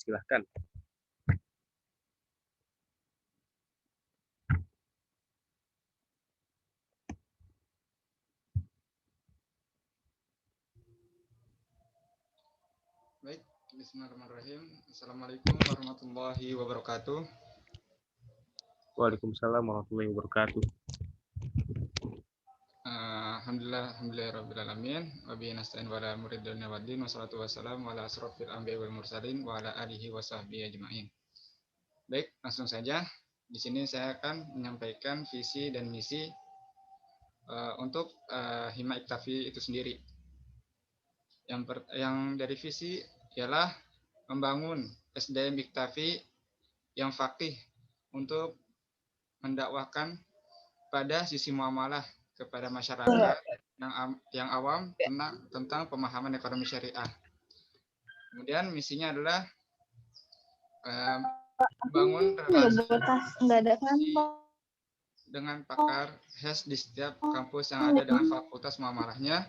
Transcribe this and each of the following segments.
persilahkan. Baik, bismillahirrahmanirrahim. Assalamualaikum warahmatullahi wabarakatuh. Waalaikumsalam warahmatullahi wabarakatuh. Alhamdulillahirrahmanirrahim. Wa bihi nasta'in wa ala umuri dunya waddin. Wassalatu wassalamu ala asrofil anbiya'i wal mursalin wa ala alihi wa sahbihi ajma'in. Baik, langsung saja. Di sini saya akan menyampaikan visi dan misi untuk Hima Iktafi itu sendiri. Yang dari visi ialah membangun SDM Iktafi yang faqih untuk mendakwahkan pada sisi muamalah kepada masyarakat yang awam tentang pemahaman ekonomi syariah. Kemudian misinya adalah membangun relasi dengan pakar HES di setiap kampus yang ada dengan fakultas muamalahnya.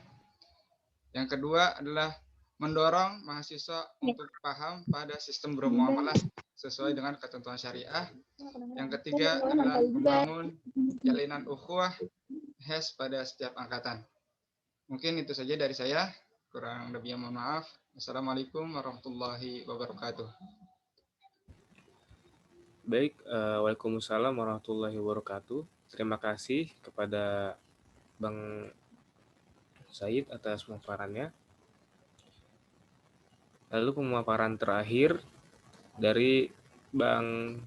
Yang kedua adalah mendorong mahasiswa untuk paham pada sistem bermuamalah sesuai dengan ketentuan syariah. Yang ketiga adalah membangun jalinan ukhuwah HES pada setiap angkatan. Mungkin itu saja dari saya. Kurang lebihnya mohon maaf. Assalamualaikum warahmatullahi wabarakatuh. Baik, waalaikumsalam warahmatullahi wabarakatuh. Terima kasih kepada Bang Said atas pemaparannya. Lalu pemaparan terakhir dari Bang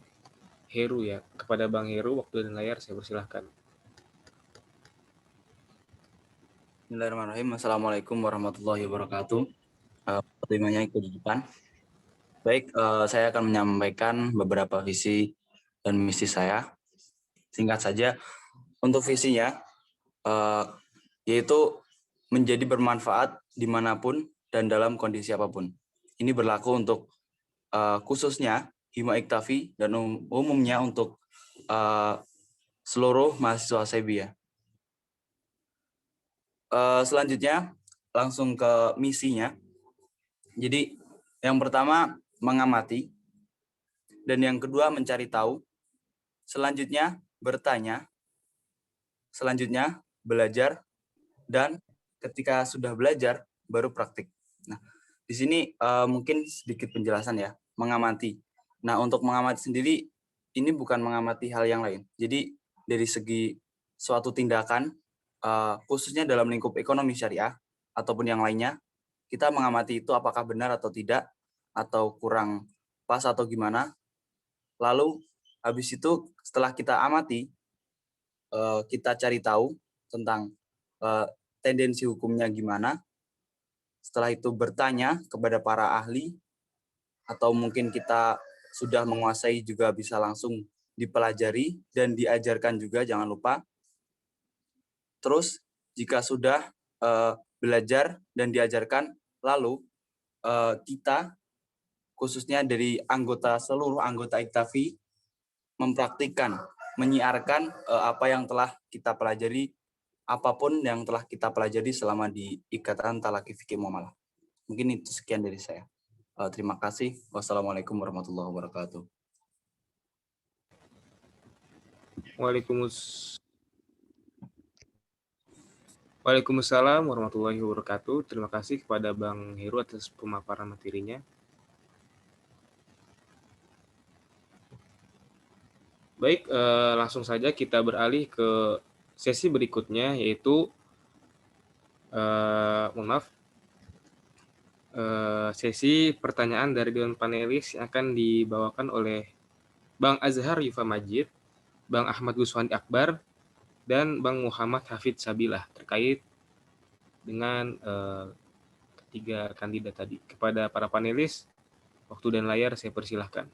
Heru ya. Kepada Bang Heru, waktu dan layar saya persilahkan. Bismillahirrahmanirrahim. Assalamualaikum warahmatullahi wabarakatuh. Pertimbangannya ikut di depan. Baik, saya akan menyampaikan beberapa visi dan misi saya. Singkat saja, untuk visinya, yaitu menjadi bermanfaat dimanapun dan dalam kondisi apapun. Ini berlaku untuk khususnya Hima Iktafi dan umumnya untuk seluruh mahasiswa Sebia. Selanjutnya langsung ke misinya. Jadi yang pertama mengamati, dan yang kedua mencari tahu, selanjutnya bertanya, selanjutnya belajar, dan ketika sudah belajar baru praktik. Nah, di sini mungkin sedikit penjelasan ya, mengamati. Nah, untuk mengamati sendiri ini bukan mengamati hal yang lain. Jadi dari segi suatu tindakan khususnya dalam lingkup ekonomi syariah ataupun yang lainnya, kita mengamati itu apakah benar atau tidak, atau kurang pas atau gimana. Lalu habis itu setelah kita amati, kita cari tahu tentang tendensi hukumnya gimana. Setelah itu bertanya kepada para ahli, atau mungkin kita sudah menguasai juga bisa langsung dipelajari dan diajarkan juga, jangan lupa. Terus jika sudah belajar dan diajarkan, lalu kita khususnya dari seluruh anggota Iktafi mempraktikkan, menyiarkan apa yang telah kita pelajari, apapun yang telah kita pelajari selama di Ikatan Talaqi Fikih Muamalah. Mungkin itu sekian dari saya. Terima kasih. Wassalamualaikum warahmatullahi wabarakatuh. Waalaikumsalam warahmatullahi wabarakatuh. Terima kasih kepada Bang Heru atas pemaparan materinya. Baik, langsung saja kita beralih ke sesi berikutnya, yaitu sesi pertanyaan dari dewan panelis yang akan dibawakan oleh Bang Azhar Yufa Majid, Bang Ahmad Guswandi Akbar, dan Bang Muhammad Hafid Sabilah terkait dengan ketiga kandidat tadi. Kepada para panelis, waktu dan layar saya persilahkan.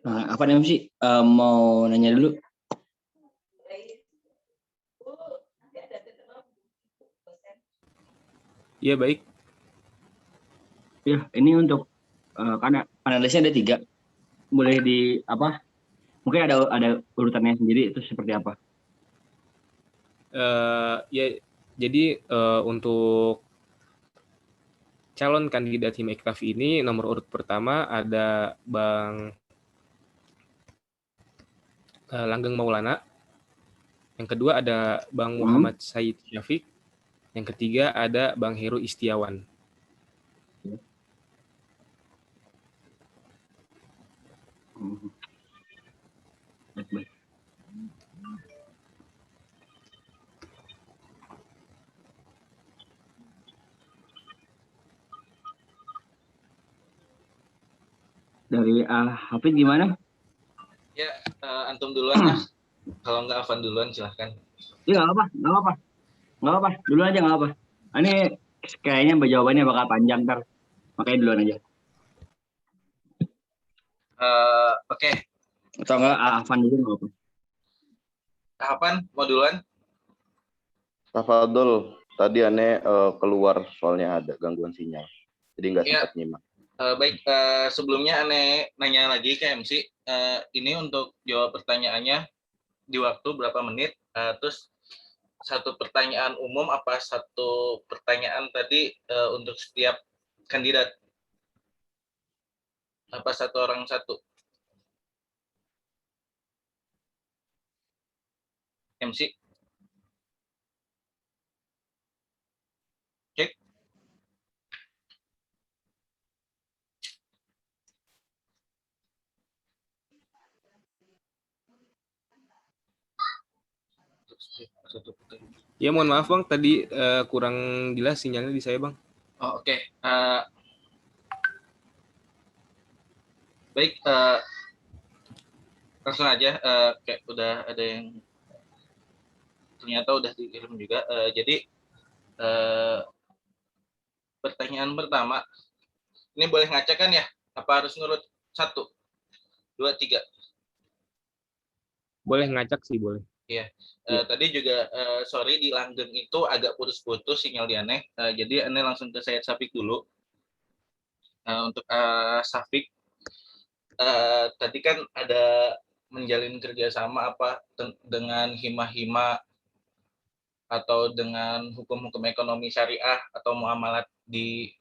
Apa nih sih? Mau nanya dulu. Iya, baik. Ya, ini untuk karena panelisnya ada 3. Boleh di apa? Mungkin ada urutannya sendiri, itu seperti apa? Ya, jadi untuk calon kandidat Hima Iktafi ini nomor urut pertama ada Bang Langgeng Maulana, yang kedua ada Bang Muhammad Said Syafiq, yang ketiga ada Bang Heru Istiawan. Baik. Dari Hafid gimana? Ya, antum duluan lah. Kalau nggak Afan duluan silahkan. Iya, nggak apa. Duluan aja nggak apa. Ini kayaknya jawabannya bakal panjang ntar. Makanya duluan aja. Oke. Atau enggak Afan dulu nggak apa. Afan mau duluan? Tafadol, tadi aneh keluar soalnya ada gangguan sinyal. Jadi nggak sempat nyimak. Baik, sebelumnya aneh nanya lagi ke MC. Ini untuk jawab pertanyaannya di waktu berapa menit? Terus satu pertanyaan umum apa satu pertanyaan tadi untuk setiap kandidat? Apa satu orang satu? MC? Cek. Ya, mohon maaf Bang, tadi kurang jelas sinyalnya di saya Bang. Oh, oke. Baik, langsung aja. Kayak udah ada yang ternyata udah dikirim juga. Jadi pertanyaan pertama, ini boleh ngacak kan ya? Apa harus nurut 1, 2, 3? Boleh ngacak sih, boleh. Iya. Tadi juga sorry di Langgeng itu agak putus-putus sinyal di Aneh. Jadi Aneh langsung ke Syed Syafiq dulu. Untuk Syafiq, tadi kan ada menjalin kerjasama apa dengan hima-hima atau dengan hukum-hukum ekonomi syariah atau muamalat di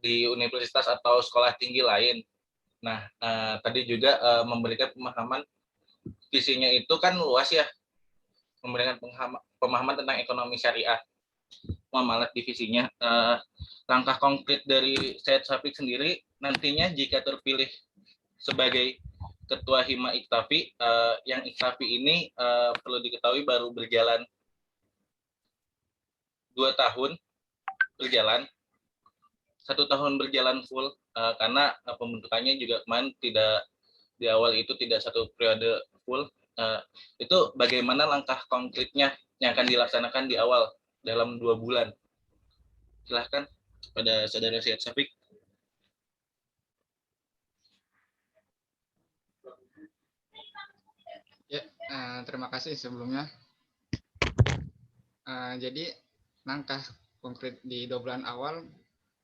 universitas atau sekolah tinggi lain. Nah, tadi juga memberikan pemahaman visinya itu kan luas ya, memberikan pemahaman tentang ekonomi syariah, muamalat divisinya. Langkah konkret dari Syed Syafiq sendiri nantinya jika terpilih sebagai Ketua Hima Iktafi, yang Iktafi ini perlu diketahui baru berjalan 2 tahun berjalan, 1 tahun berjalan full, karena pembentukannya juga kemarin tidak di awal itu tidak 1 periode full. Itu bagaimana langkah konkretnya yang akan dilaksanakan di awal dalam 2 bulan? Silahkan pada saudara Syed Syafiq. Ya, terima kasih sebelumnya. Jadi langkah konkret di 2 bulan awal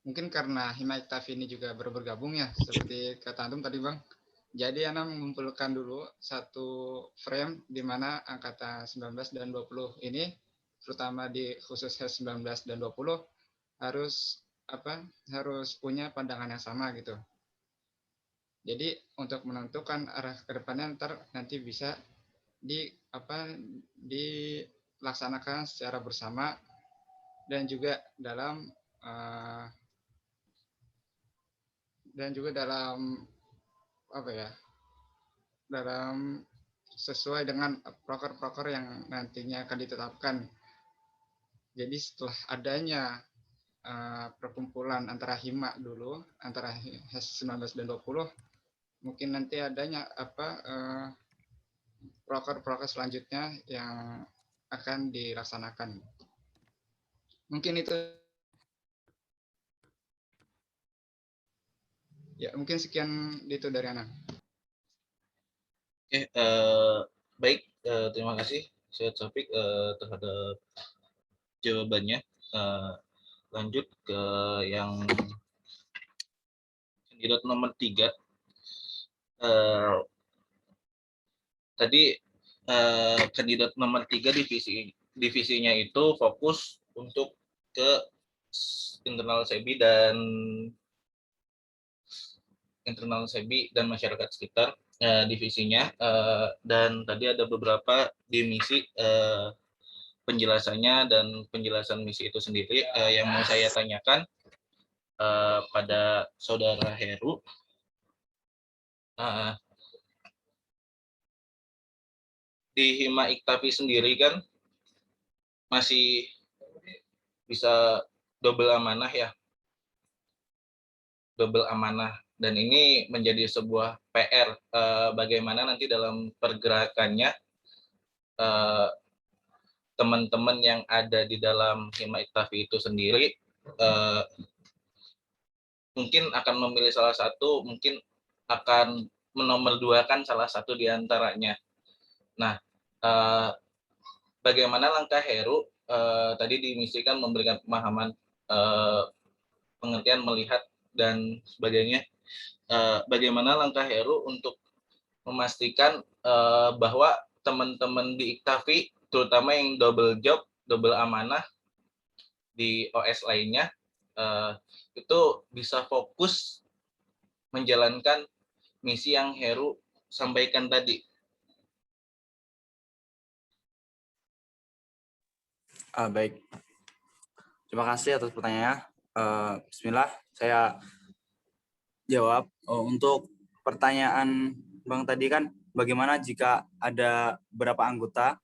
mungkin karena Hima Iktafi ini juga baru bergabung ya, seperti kata antum tadi Bang. Jadi Ana mengumpulkan dulu satu frame di mana angkatan 19 dan 20 ini, terutama di khusus HES 19 dan 20 harus punya pandangan yang sama gitu. Jadi untuk menentukan arah ke depannya nanti bisa dilaksanakan secara bersama dan juga dalam dalam sesuai dengan proker-proker yang nantinya akan ditetapkan. Jadi setelah adanya perkumpulan antara Hima dulu, antara HES 19 dan 20, mungkin nanti adanya proker-proker selanjutnya yang akan dilaksanakan. Mungkin itu. Ya, mungkin sekian itu dari Ana. Oke, baik, terima kasih Syed Syafiq terhadap jawabannya. Lanjut ke yang kandidat nomor 3. tadi kandidat nomor 3 divisinya itu fokus untuk ke internal SEBI dan masyarakat sekitar divisinya, dan tadi ada beberapa dimisi penjelasannya dan penjelasan misi itu sendiri yang mau saya tanyakan pada saudara Heru. Di Hima Iktafi sendiri kan masih bisa double amanah ya, dan ini menjadi sebuah PR bagaimana nanti dalam pergerakannya teman-teman yang ada di dalam Hima Iktafi itu sendiri mungkin akan memilih salah satu, mungkin akan menomorduakan salah satu di antaranya. Nah, bagaimana langkah Heru tadi dimisikan memberikan pemahaman, pengertian, melihat, dan sebagainya. Bagaimana langkah Heru untuk memastikan bahwa teman-teman di Iktafi, terutama yang double job, double amanah di OS lainnya, itu bisa fokus menjalankan misi yang Heru sampaikan tadi. Baik, terima kasih atas pertanyaannya. Bismillah, saya jawab. Untuk pertanyaan Bang tadi kan, bagaimana jika ada beberapa anggota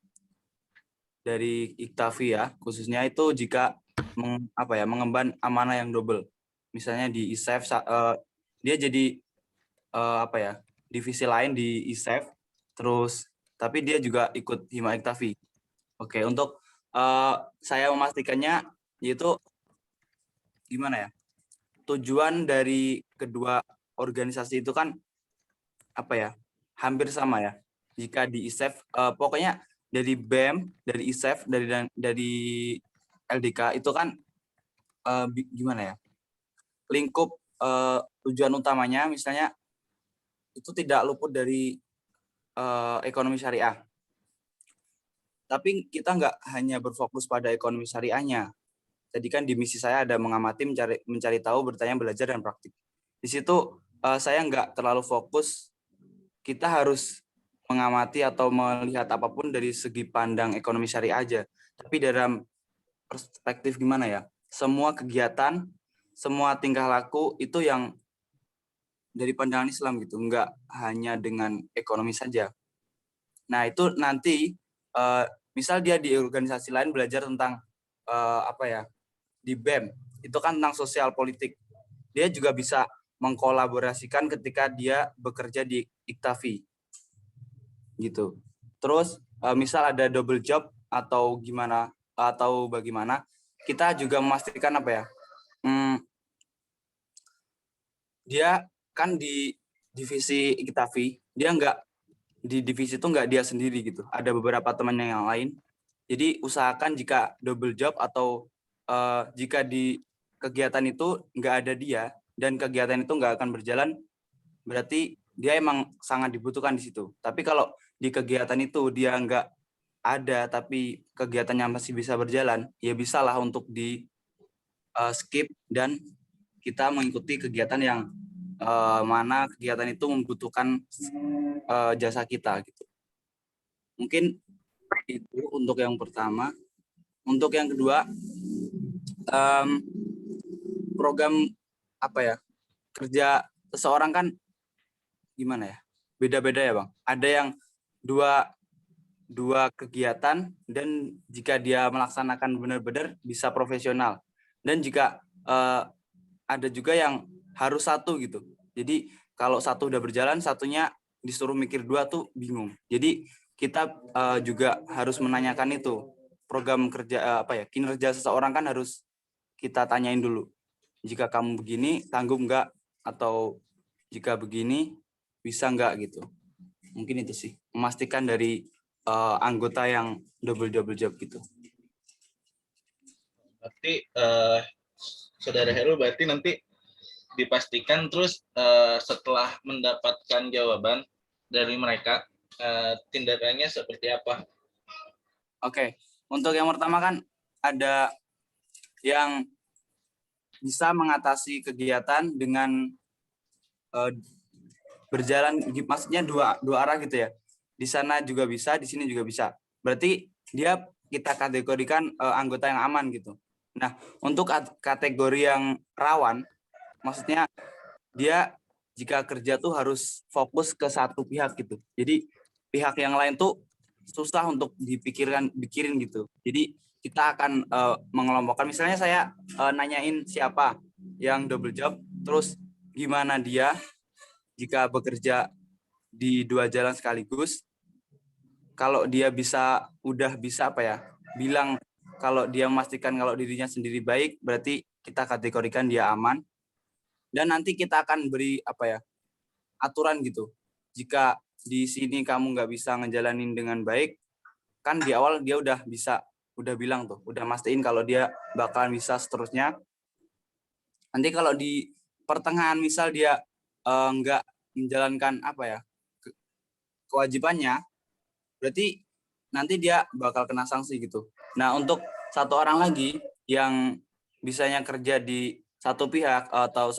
dari Iktafi ya, khususnya itu jika mengemban amanah yang double. Misalnya di ISEF, dia jadi divisi lain di ISEF, terus tapi dia juga ikut Hima Iktafi. Oke, untuk saya memastikannya yaitu gimana ya? Tujuan dari kedua organisasi itu kan hampir sama ya. Jika di ISEF, pokoknya dari BEM, dari ISEF, dari LDK itu kan gimana ya? Lingkup tujuan utamanya misalnya itu tidak luput dari ekonomi syariah. Tapi kita nggak hanya berfokus pada ekonomi syariahnya. Jadi kan di misi saya ada mengamati, mencari tahu, bertanya, belajar, dan praktik. Di situ saya nggak terlalu fokus, kita harus mengamati atau melihat apapun dari segi pandang ekonomi syariah aja. Tapi dalam perspektif gimana ya, semua kegiatan, semua tingkah laku itu yang dari pandangan Islam gitu, nggak hanya dengan ekonomi saja. Nah itu nanti, misal dia di organisasi lain belajar tentang di BEM, itu kan tentang sosial politik. Dia juga bisa mengkolaborasikan ketika dia bekerja di Iktafi. Gitu. Terus misal ada double job atau gimana atau bagaimana, kita juga memastikan dia kan di divisi Iktafi, dia di divisi itu nggak dia sendiri gitu. Ada beberapa temannya yang lain. Jadi usahakan jika double job atau jika di kegiatan itu nggak ada dia dan kegiatan itu nggak akan berjalan, berarti dia emang sangat dibutuhkan di situ. Tapi kalau di kegiatan itu dia nggak ada tapi kegiatannya masih bisa berjalan, ya bisalah untuk di skip dan kita mengikuti kegiatan yang mana kegiatan itu membutuhkan jasa kita gitu. Mungkin itu untuk yang pertama. Untuk yang kedua, program kerja seseorang kan gimana ya, beda-beda ya Bang. Ada yang dua kegiatan dan jika dia melaksanakan benar-benar bisa profesional, dan jika ada juga yang harus satu gitu. Jadi kalau satu udah berjalan, satunya disuruh mikir dua tuh bingung. Jadi kita juga harus menanyakan itu. Program kerja kinerja seseorang kan harus kita tanyain dulu. Jika kamu begini, sanggup nggak? Atau jika begini, bisa nggak gitu. Mungkin itu sih. Memastikan dari anggota yang double job gitu. Berarti Saudara Heru berarti nanti dipastikan. Terus setelah mendapatkan jawaban dari mereka, tindakannya seperti apa? Oke, untuk yang pertama kan ada yang bisa mengatasi kegiatan dengan berjalan, maksudnya dua arah gitu ya. Di sana juga bisa, di sini juga bisa. Berarti dia kita kategorikan anggota yang aman gitu. Nah, untuk kategori yang rawan, maksudnya dia jika kerja tuh harus fokus ke satu pihak gitu. Jadi pihak yang lain tuh susah untuk dipikirin gitu. Jadi kita akan mengelompokkan, misalnya saya nanyain siapa yang double job, terus gimana dia jika bekerja di dua jalan sekaligus. Kalau dia udah bisa bilang kalau dia memastikan kalau dirinya sendiri baik, berarti kita kategorikan dia aman. Dan nanti kita akan beri aturan gitu. Jika di sini kamu nggak bisa ngejalanin dengan baik, kan di awal dia udah bilang tuh, udah mastiin kalau dia bakalan bisa seterusnya. Nanti kalau di pertengahan misal dia nggak menjalankan kewajibannya, berarti nanti dia bakal kena sanksi gitu. Nah, untuk satu orang lagi yang bisanya kerja di satu pihak atau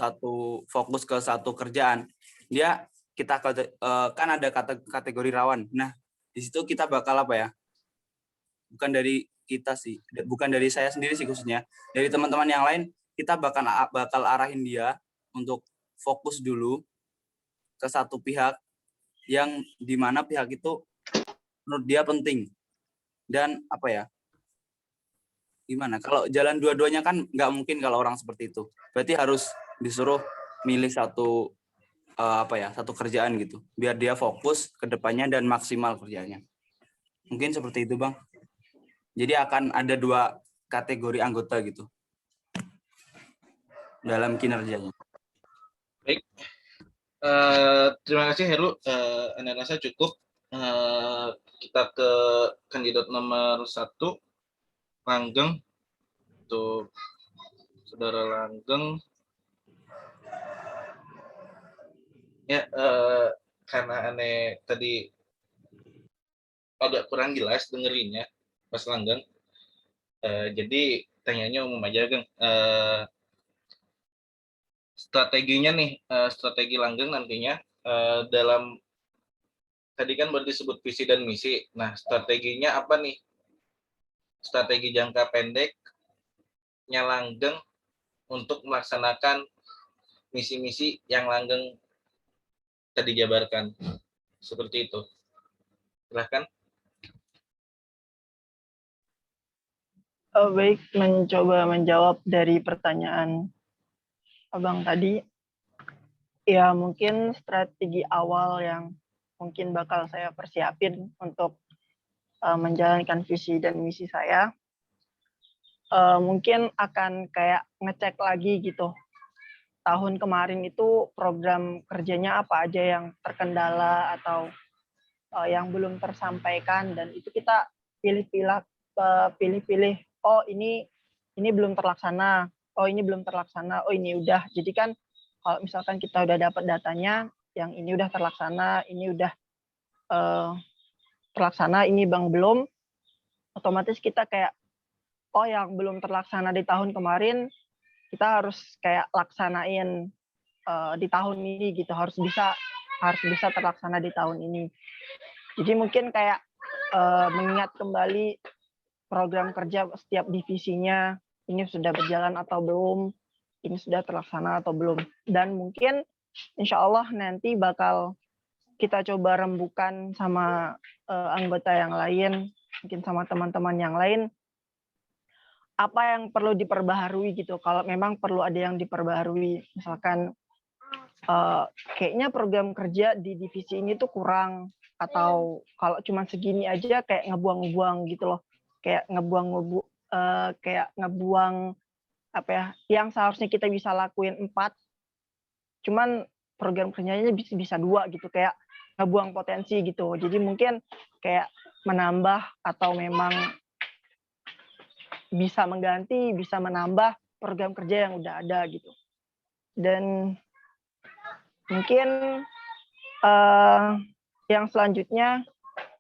fokus ke satu kerjaan, kita kan ada kategori rawan. Nah, di situ kita bakal bukan dari kita sih, bukan dari saya sendiri sih khususnya, dari teman-teman yang lain, kita bakal arahin dia untuk fokus dulu ke satu pihak yang dimana pihak itu menurut dia penting. Dan gimana kalau jalan dua-duanya kan nggak mungkin kalau orang seperti itu, berarti harus disuruh milih satu satu kerjaan gitu biar dia fokus ke depannya dan maksimal kerjanya. Mungkin seperti itu, Bang. Jadi akan ada dua kategori anggota gitu dalam kinerjanya. Baik, terima kasih Heru. Anda rasa cukup. Kita ke kandidat nomor 1, Langgeng. Untuk Saudara Langgeng. Ya, karena aneh tadi agak kurang jelas dengerinnya pas Langgeng. Jadi tanyanya umum aja, Geng. Strateginya nih, strategi Langgeng nantinya dalam tadi kan baru disebut visi dan misi. Nah, strateginya apa nih? Strategi jangka pendeknya Langgeng untuk melaksanakan misi-misi yang Langgeng tadi jabarkan. Seperti itu. Silahkan. Baik, mencoba menjawab dari pertanyaan Abang tadi. Ya, mungkin strategi awal yang mungkin bakal saya persiapin untuk menjalankan visi dan misi saya. Mungkin akan kayak ngecek lagi gitu. Tahun kemarin itu program kerjanya apa aja yang terkendala atau yang belum tersampaikan, dan itu kita pilih-pilih. Oh, ini belum terlaksana. Oh, ini belum terlaksana. Oh, ini udah. Jadi kan kalau misalkan kita udah dapat datanya, yang ini udah terlaksana, ini udah terlaksana, ini Bang belum, otomatis kita kayak, oh yang belum terlaksana di tahun kemarin, kita harus kayak laksanain di tahun ini gitu, harus bisa terlaksana di tahun ini. Jadi mungkin kayak mengingat kembali program kerja setiap divisinya, ini sudah berjalan atau belum, ini sudah terlaksana atau belum. Dan mungkin insya Allah nanti bakal kita coba rembukan sama anggota yang lain, mungkin sama teman-teman yang lain, apa yang perlu diperbaharui gitu. Kalau memang perlu ada yang diperbaharui, misalkan kayaknya program kerja di divisi ini tuh kurang, atau kalau cuma segini aja kayak ngebuang-buang gitu loh, kayak ngebuang yang seharusnya kita bisa lakuin 4, cuman program kerjanya bisa 2 gitu, kayak ngebuang potensi gitu. Jadi mungkin kayak menambah atau memang bisa mengganti, bisa menambah program kerja yang udah ada gitu. Dan mungkin yang selanjutnya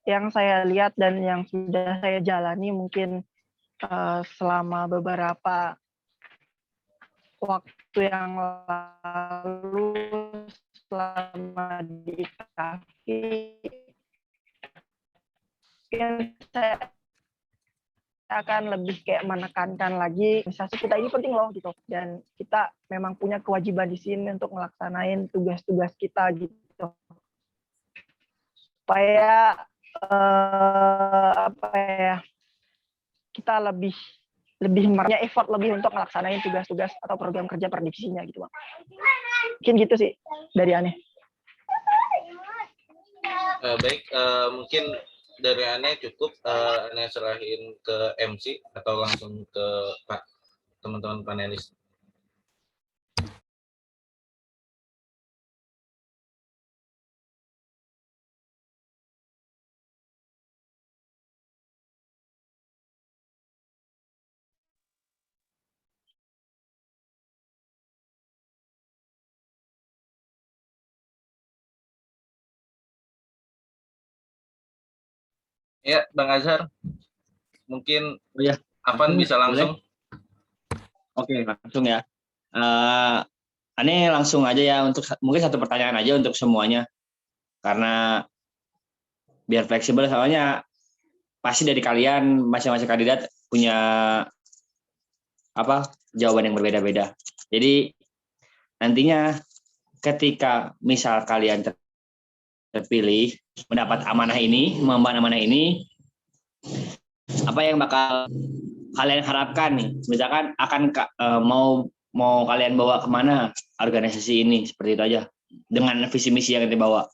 yang saya lihat dan yang sudah saya jalani mungkin selama beberapa waktu yang lalu selama di IKTAFI, mungkin saya akan lebih kayak menekankan lagi organisasi kita ini penting loh gitu, dan kita memang punya kewajiban di sini untuk melaksanain tugas-tugas kita gitu, supaya apa ya, kita lebih punya effort lebih untuk melaksanain tugas-tugas atau program kerja prediksinya gitu Bang. Mungkin gitu sih dari Aneh. Baik, mungkin dari Aneh cukup. Aneh serahin ke MC atau langsung ke Pak teman-teman panelis. Ya, Bang Azhar, mungkin ya, Afan bisa langsung. Oke, langsung ya. Aneh langsung aja ya, untuk mungkin satu pertanyaan aja untuk semuanya, karena biar fleksibel, soalnya pasti dari kalian masing-masing kandidat punya jawaban yang berbeda-beda. Jadi nantinya ketika misal kalian terpilih mendapat amanah ini, mengemban amanah ini, apa yang bakal kalian harapkan nih? Misalkan akan mau kalian bawa kemana organisasi ini, seperti itu aja, dengan visi misi yang dibawa.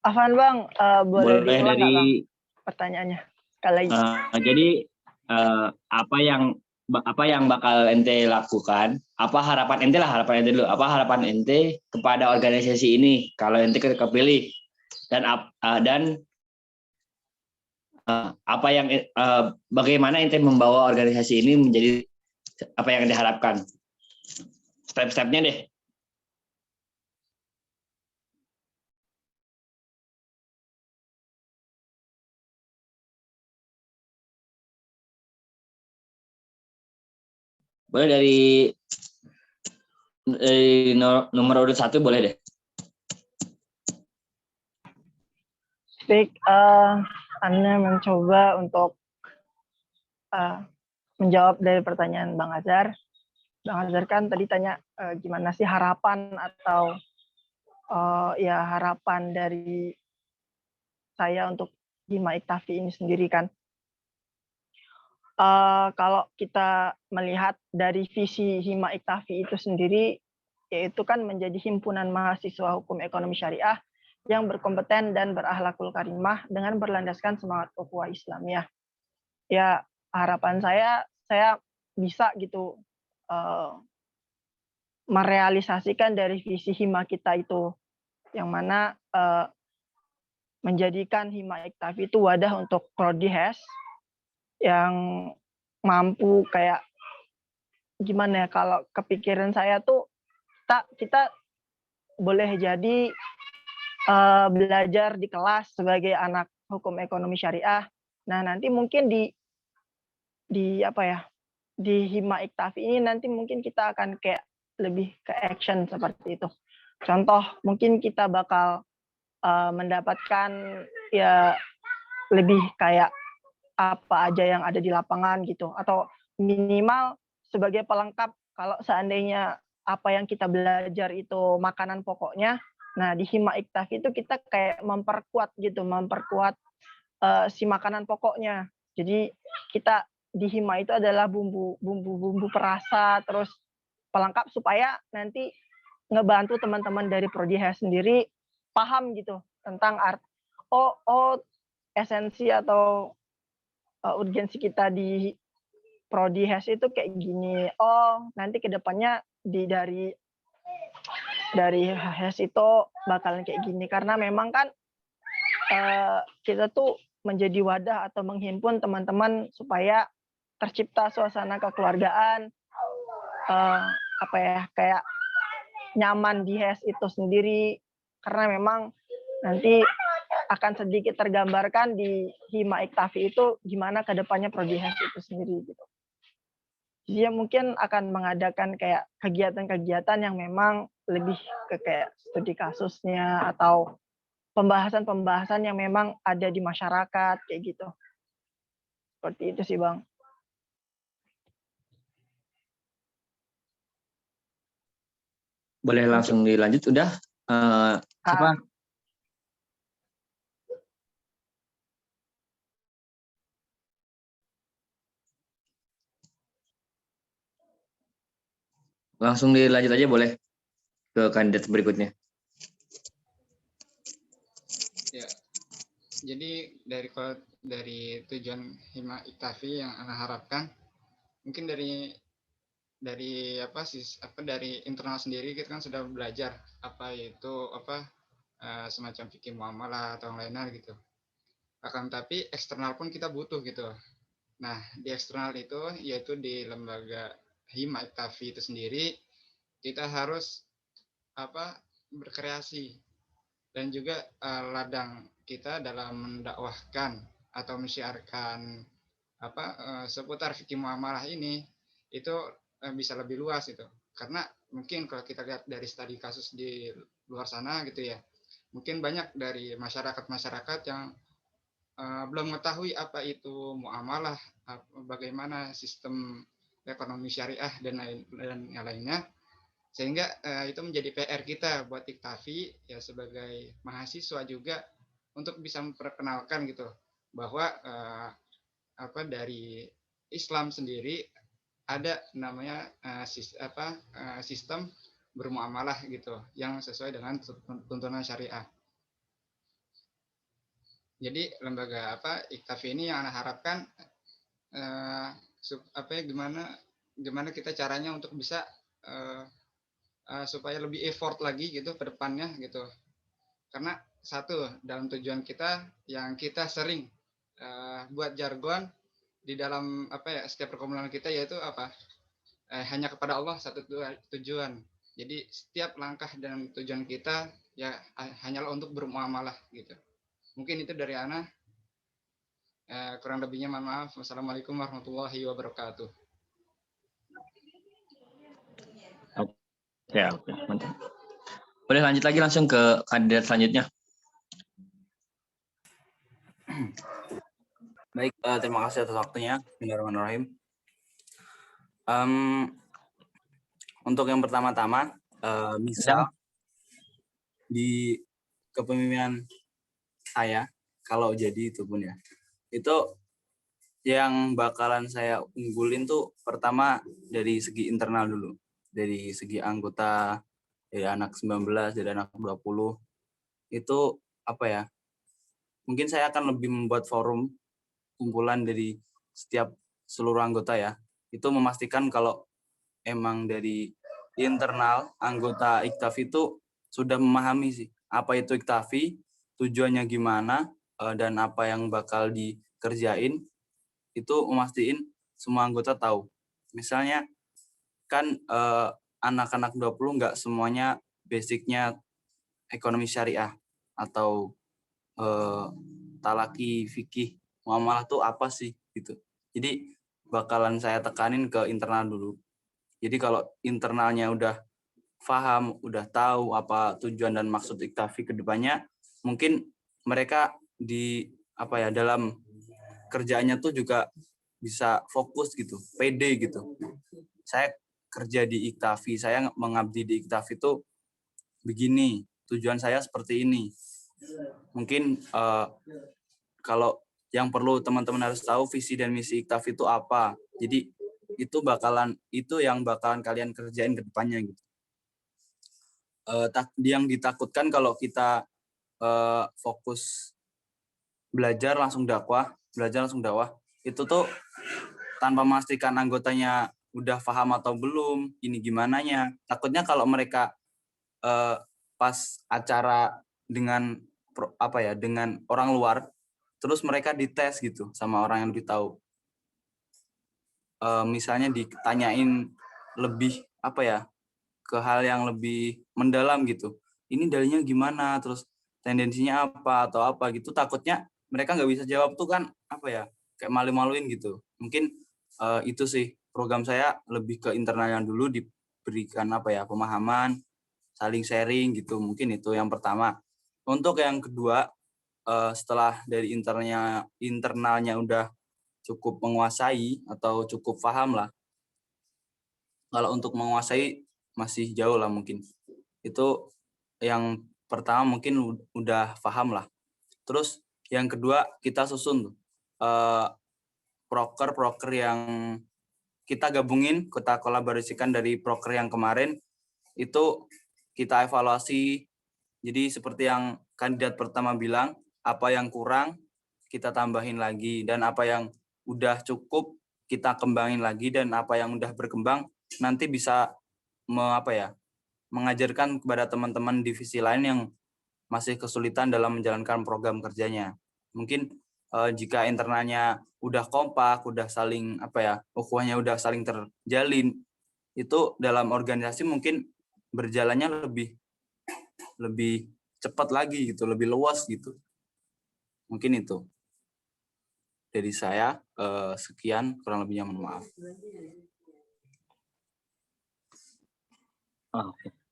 Afan Bang, boleh diulang nggak Bang pertanyaannya? Jadi apa yang bakal ente lakukan? Apa harapan ente dulu? Apa harapan ente kepada organisasi ini kalau ente kepilih? Dan apa yang bagaimana ente membawa organisasi ini menjadi apa yang diharapkan? Step-stepnya deh. Boleh dari nomor urut 1 boleh deh. Baik, Anda mencoba untuk menjawab dari pertanyaan Bang Azhar. Bang Azhar kan tadi tanya gimana sih harapan atau ya harapan dari saya untuk Hima IKTAFI ini sendiri kan. Kalau kita melihat dari visi Hima IKTAFI itu sendiri, yaitu kan menjadi himpunan mahasiswa hukum ekonomi syariah yang berkompeten dan berakhlakul karimah dengan berlandaskan semangat ukhuwah Islamiyah. Ya, harapan saya bisa gitu merealisasikan dari visi Hima kita itu, yang mana menjadikan Hima IKTAFI itu wadah untuk prodi HES yang mampu kayak gimana ya, kalau kepikiran saya tuh kita boleh jadi belajar di kelas sebagai anak hukum ekonomi syariah. Nah, nanti mungkin di apa ya, di Hima IKTAFI ini nanti mungkin kita akan kayak lebih ke action seperti itu. Contoh, mungkin kita bakal mendapatkan ya lebih kayak apa aja yang ada di lapangan gitu, atau minimal sebagai pelengkap kalau seandainya apa yang kita belajar itu makanan pokoknya. Nah, di Hima IKTAFI itu kita kayak memperkuat si makanan pokoknya. Jadi kita di Hima itu adalah bumbu perasa, terus pelengkap supaya nanti ngebantu teman-teman dari prodi HES sendiri paham gitu tentang esensi atau urgensi kita di prodi HES itu kayak gini. Nanti kedepannya dari HES itu bakalan kayak gini, karena memang kan kita tuh menjadi wadah atau menghimpun teman-teman supaya tercipta suasana kekeluargaan, kayak nyaman di HES itu sendiri, karena memang nanti akan sedikit tergambarkan di Hima Iktafi itu gimana ke depannya prodi HES itu sendiri gitu. Dia mungkin akan mengadakan kayak kegiatan-kegiatan yang memang lebih ke kayak studi kasusnya atau pembahasan-pembahasan yang memang ada di masyarakat kayak gitu. Seperti itu sih, Bang. Boleh langsung dilanjut udah? Siapa? Langsung dilanjut aja boleh ke kandidat berikutnya. Ya, jadi dari tujuan Hima Iktafi yang Ana harapkan, mungkin dari internal sendiri kita kan sudah belajar semacam fikih muamalah atau yang lainnya gitu. Akan tapi eksternal pun kita butuh gitu. Nah, di eksternal itu yaitu di lembaga Hima Iktafi itu sendiri kita harus berkreasi, dan juga ladang kita dalam mendakwahkan atau mensiarkan seputar fikih muamalah ini itu bisa lebih luas itu. Karena mungkin kalau kita lihat dari studi kasus di luar sana gitu ya, mungkin banyak dari masyarakat yang belum mengetahui apa itu muamalah, bagaimana sistem ekonomi syariah dan yang lainnya, sehingga itu menjadi PR kita buat Iktafi ya sebagai mahasiswa juga untuk bisa memperkenalkan gitu bahwa dari Islam sendiri ada namanya sistem bermuamalah gitu yang sesuai dengan tuntunan syariah. Jadi lembaga Iktafi ini yang Ana harapkan gimana kita caranya untuk bisa supaya lebih effort lagi gitu ke depannya gitu. Karena satu, dalam tujuan kita yang kita sering buat jargon di dalam setiap perkumpulan kita, yaitu hanya kepada Allah satu tujuan. Jadi setiap langkah dan tujuan kita ya hanyalah untuk bermuamalah gitu. Mungkin itu dari Ana. Kurang lebihnya mohon maaf. Wassalamualaikum warahmatullahi wabarakatuh. Oke, mantap. Boleh lanjut lagi langsung ke kandidat selanjutnya. Baik, terima kasih atas waktunya. Bismillahirrahmanirrahim. Untuk yang pertama-tama, misal di kepemimpinan saya, kalau jadi itu pun ya, itu yang bakalan saya unggulin tuh pertama dari segi internal dulu, dari segi anggota, dari anak 19, dari anak 20, itu mungkin saya akan lebih membuat forum kumpulan dari seluruh anggota ya, itu memastikan kalau emang dari internal anggota Iktafi itu sudah memahami sih apa itu Iktafi, tujuannya gimana, dan apa yang bakal dikerjain, itu memastiin semua anggota tahu. Misalnya kan anak-anak 20 nggak semuanya basicnya ekonomi syariah atau talaki, fikih, muamalah tuh apa sih gitu. Jadi bakalan saya tekanin ke internal dulu. Jadi kalau internalnya udah paham, udah tahu apa tujuan dan maksud Iktafi ke depannya, mungkin mereka dalam kerjaannya tuh juga bisa fokus gitu, pede gitu. Saya kerja di Iktafi, saya mengabdi di Iktafi tuh begini, tujuan saya seperti ini. Mungkin kalau yang perlu teman-teman harus tahu visi dan misi Iktafi itu apa. Jadi itu yang bakalan kalian kerjain ke depannya gitu. Yang ditakutkan kalau kita fokus belajar langsung dakwah, itu tuh tanpa memastikan anggotanya udah paham atau belum, ini gimananya. Takutnya kalau mereka pas acara dengan orang luar, terus mereka dites gitu sama orang yang lebih tahu. misalnya ditanyain lebih apa ya, ke hal yang lebih mendalam gitu. Ini dalilnya gimana, terus tendensinya apa atau apa gitu, takutnya mereka nggak bisa jawab tuh kan apa ya, kayak malu-maluin gitu. Mungkin itu sih program saya lebih ke internalnya dulu, diberikan apa ya, pemahaman, saling sharing gitu. Mungkin itu yang pertama. Untuk yang kedua, setelah dari internalnya udah cukup menguasai atau cukup paham lah. Kalau untuk menguasai masih jauh lah mungkin. Itu yang pertama mungkin udah paham lah. Terus yang kedua kita susun tuh proker yang kita gabungin, kita kolaborasikan dari proker yang kemarin, itu kita evaluasi. Jadi seperti yang kandidat pertama bilang, apa yang kurang kita tambahin lagi, dan apa yang udah cukup kita kembangin lagi, dan apa yang udah berkembang nanti bisa mengajarkan kepada teman-teman divisi lain yang masih kesulitan dalam menjalankan program kerjanya. Mungkin jika internalnya udah kompak, udah saling ukhuwahnya udah saling terjalin, itu dalam organisasi mungkin berjalannya lebih cepat lagi gitu, lebih luas gitu. Mungkin itu dari saya. Sekian, kurang lebihnya mohon maaf.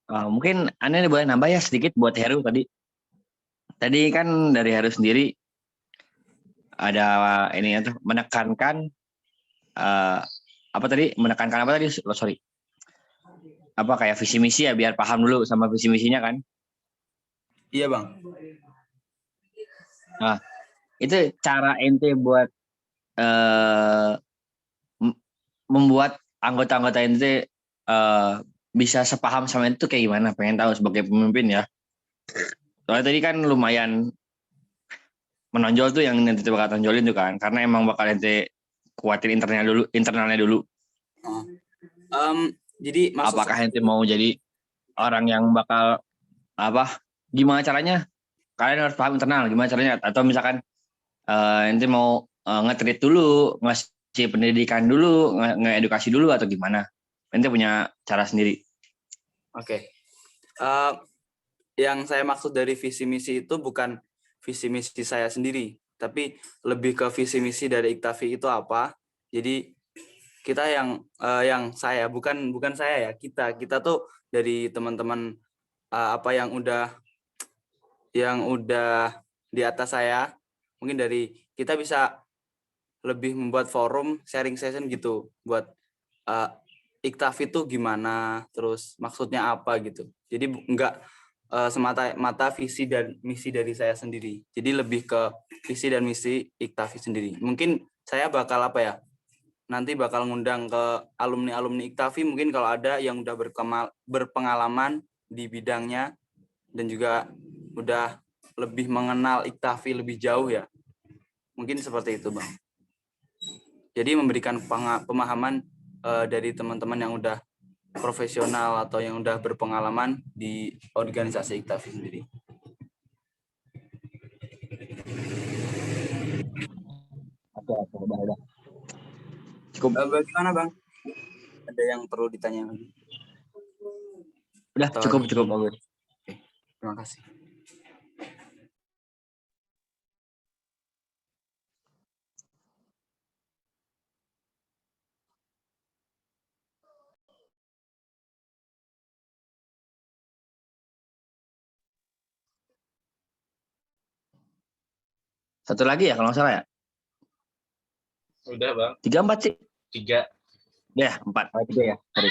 Mungkin Anda boleh nambah ya sedikit buat Heru tadi. Tadi kan dari Heru sendiri ada ini ya, menekankan menekankan apa tadi? Sorry. Apa kayak visi misi ya, biar paham dulu sama visi misinya kan? Iya Bang. Nah, itu cara ente buat membuat anggota-anggota ente bisa sepaham sama itu kayak gimana? Pengen tahu sebagai pemimpin ya. Soalnya tadi kan lumayan menonjol tuh, yang nanti bakal tonjolin tuh kan, karena emang bakal ente kuatin internalnya dulu. Jadi apakah ente mau jadi orang yang bakal gimana caranya kalian harus paham internal, gimana caranya, atau misalkan ente mau nge-treat dulu, ngasih pendidikan dulu, nge-edukasi dulu, atau gimana? Ente punya cara sendiri. Oke. Yang saya maksud dari visi misi itu bukan visi misi saya sendiri, tapi lebih ke visi misi dari Iktafi itu apa. Jadi kita yang saya bukan saya ya, kita tuh dari teman-teman yang udah di atas saya, mungkin dari kita bisa lebih membuat forum sharing session gitu buat Iktafi itu gimana, terus maksudnya apa gitu. Jadi enggak semata-mata visi dan misi dari saya sendiri. Jadi lebih ke visi dan misi Iktafi sendiri. Mungkin saya bakal nanti bakal ngundang ke alumni Iktafi, mungkin kalau ada yang udah berpengalaman di bidangnya dan juga udah lebih mengenal Iktafi lebih jauh ya. Mungkin seperti itu Bang. Jadi memberikan pemahaman dari teman-teman yang udah profesional atau yang udah berpengalaman di organisasi Iktafi sendiri. Udah. Cukup. Bagaimana Bang? Ada yang perlu ditanya lagi? Udah, cukup bagus. Oke, terima kasih. Satu lagi ya kalau nggak salah ya? Udah Bang. 3, 4 sih? 3. Ya, 4. 3 ya. Sorry.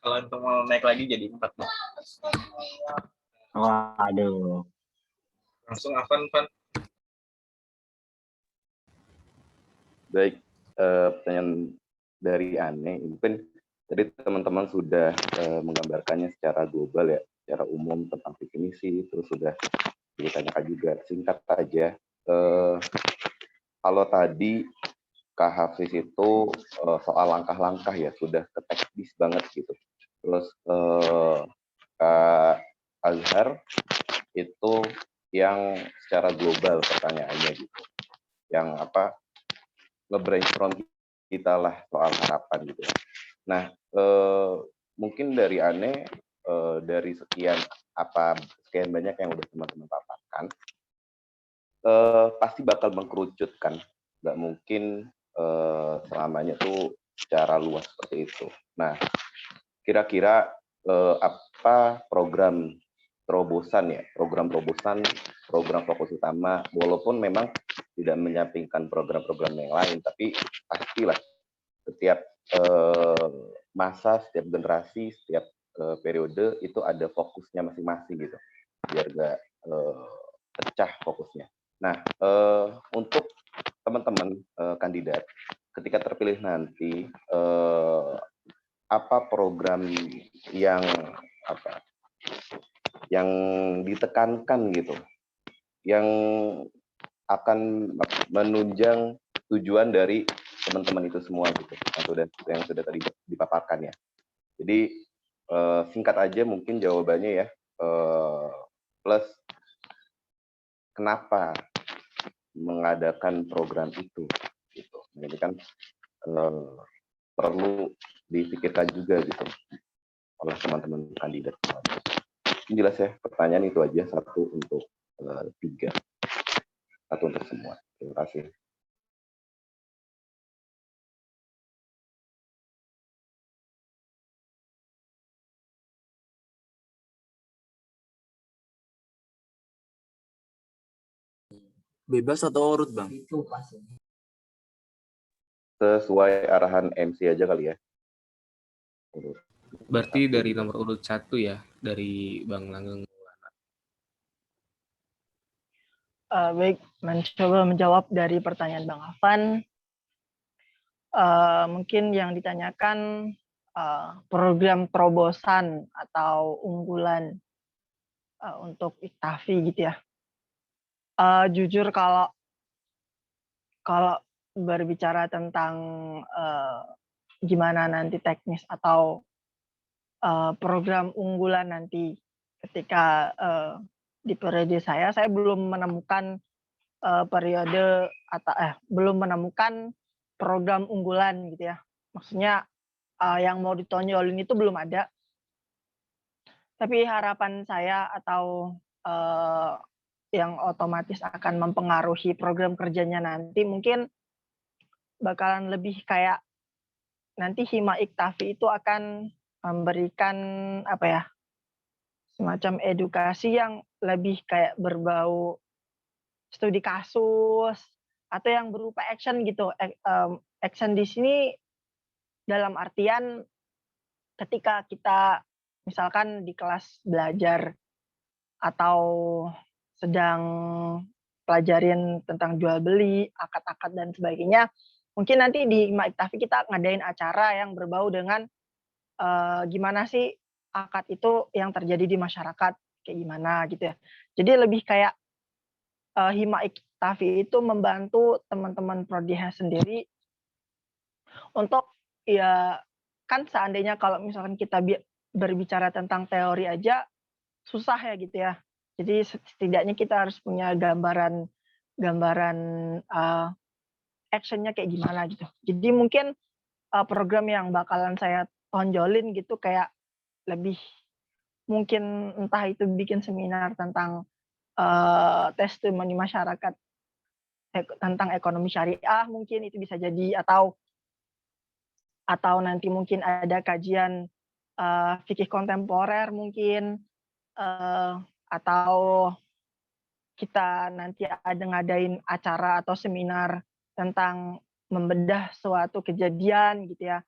Kalau untuk mau naik lagi jadi 4 Bang. Waduh. Langsung Afan, Van. Baik, pertanyaan dari Ane, mungkin tadi teman-teman sudah menggambarkannya secara global ya, secara umum tentang visi misi, terus sudah ditanyakan juga. Singkat aja, kalau tadi Kak Hafiz itu soal langkah-langkah ya, sudah ke teknis banget gitu. Terus Kak Azhar itu yang secara global pertanyaannya gitu, yang nge-brainstorm kita lah soal harapan gitu. Nah, mungkin dari Ane, dari sekian banyak yang udah teman-teman paparkan, pasti bakal mengkerucut kan, nggak mungkin selamanya tuh secara luas seperti itu. Nah, kira-kira apa program terobosan, program fokus utama, walaupun memang tidak menyampingkan program-program yang lain, tapi pastilah setiap masa, setiap generasi, setiap periode itu ada fokusnya masing-masing gitu, biar nggak pecah fokusnya. Nah, untuk teman-teman kandidat, ketika terpilih nanti, apa program yang ditekankan gitu, yang akan menunjang tujuan dari teman-teman itu semua gitu, yang sudah tadi dipaparkan ya. Jadi singkat aja mungkin jawabannya ya, plus kenapa mengadakan program itu gitu. Ini kan perlu dipikirkan juga gitu oleh teman-teman kandidat. Jelas ya, pertanyaan itu aja, satu untuk tiga, satu untuk semua. Terima kasih. Bebas atau urut, Bang? Sesuai arahan MC aja kali ya. Berarti dari nomor urut 1 ya, dari Bang Langgeng. Baik, mencoba menjawab dari pertanyaan Bang Afan. Mungkin yang ditanyakan program terobosan atau unggulan untuk Iktafi gitu ya. Jujur kalau berbicara tentang gimana nanti teknis atau program unggulan nanti ketika di periode saya belum menemukan periode atau belum menemukan program unggulan gitu ya. Maksudnya yang mau ditonjolin itu belum ada. Tapi harapan saya atau yang otomatis akan mempengaruhi program kerjanya nanti mungkin bakalan lebih kayak nanti Hima Iktafi itu akan memberikan apa ya, semacam edukasi yang lebih kayak berbau studi kasus atau yang berupa action gitu. Action di sini dalam artian ketika kita misalkan di kelas belajar atau sedang pelajarin tentang jual beli, akad-akad dan sebagainya, mungkin nanti di Hima Iktafi kita ngadain acara yang berbau dengan gimana sih akad itu yang terjadi di masyarakat, kayak gimana gitu ya. Jadi lebih kayak Hima Iktafi itu membantu teman-teman prodiha sendiri untuk ya kan seandainya kalau misalkan kita berbicara tentang teori aja susah ya gitu ya. Jadi setidaknya kita harus punya gambaran actionnya kayak gimana gitu. Jadi mungkin program yang bakalan saya tonjolin gitu kayak lebih mungkin entah itu bikin seminar tentang testimoni masyarakat tentang ekonomi syariah mungkin itu bisa jadi atau nanti mungkin ada kajian fikih kontemporer mungkin atau kita nanti ada ngadain acara atau seminar tentang membedah suatu kejadian gitu ya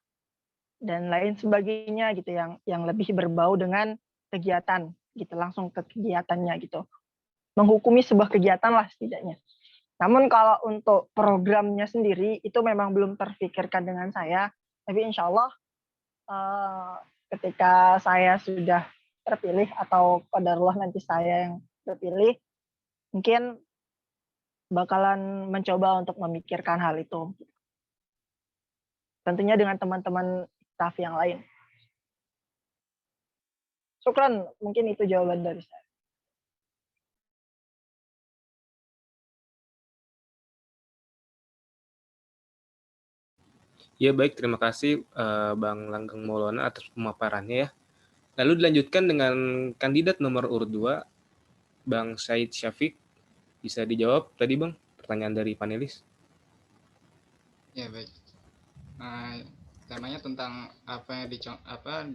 dan lain sebagainya gitu yang lebih berbau dengan kegiatan gitu langsung ke kegiatannya gitu menghukumi sebuah kegiatan lah setidaknya. Namun kalau untuk programnya sendiri itu memang belum terfikirkan dengan saya tapi insya Allah ketika saya sudah terpilih atau qadarullah nanti saya yang terpilih mungkin bakalan mencoba untuk memikirkan hal itu. Tentunya dengan teman-teman staff yang lain. Syukran, mungkin itu jawaban dari saya. Ya baik, terima kasih Bang Langgeng Maulana atas pemaparannya ya. Lalu dilanjutkan dengan kandidat nomor urut 2, Bang Said Syafiq. Bisa dijawab tadi Bang, pertanyaan dari panelis? Ya baik. Temanya tentang apa yang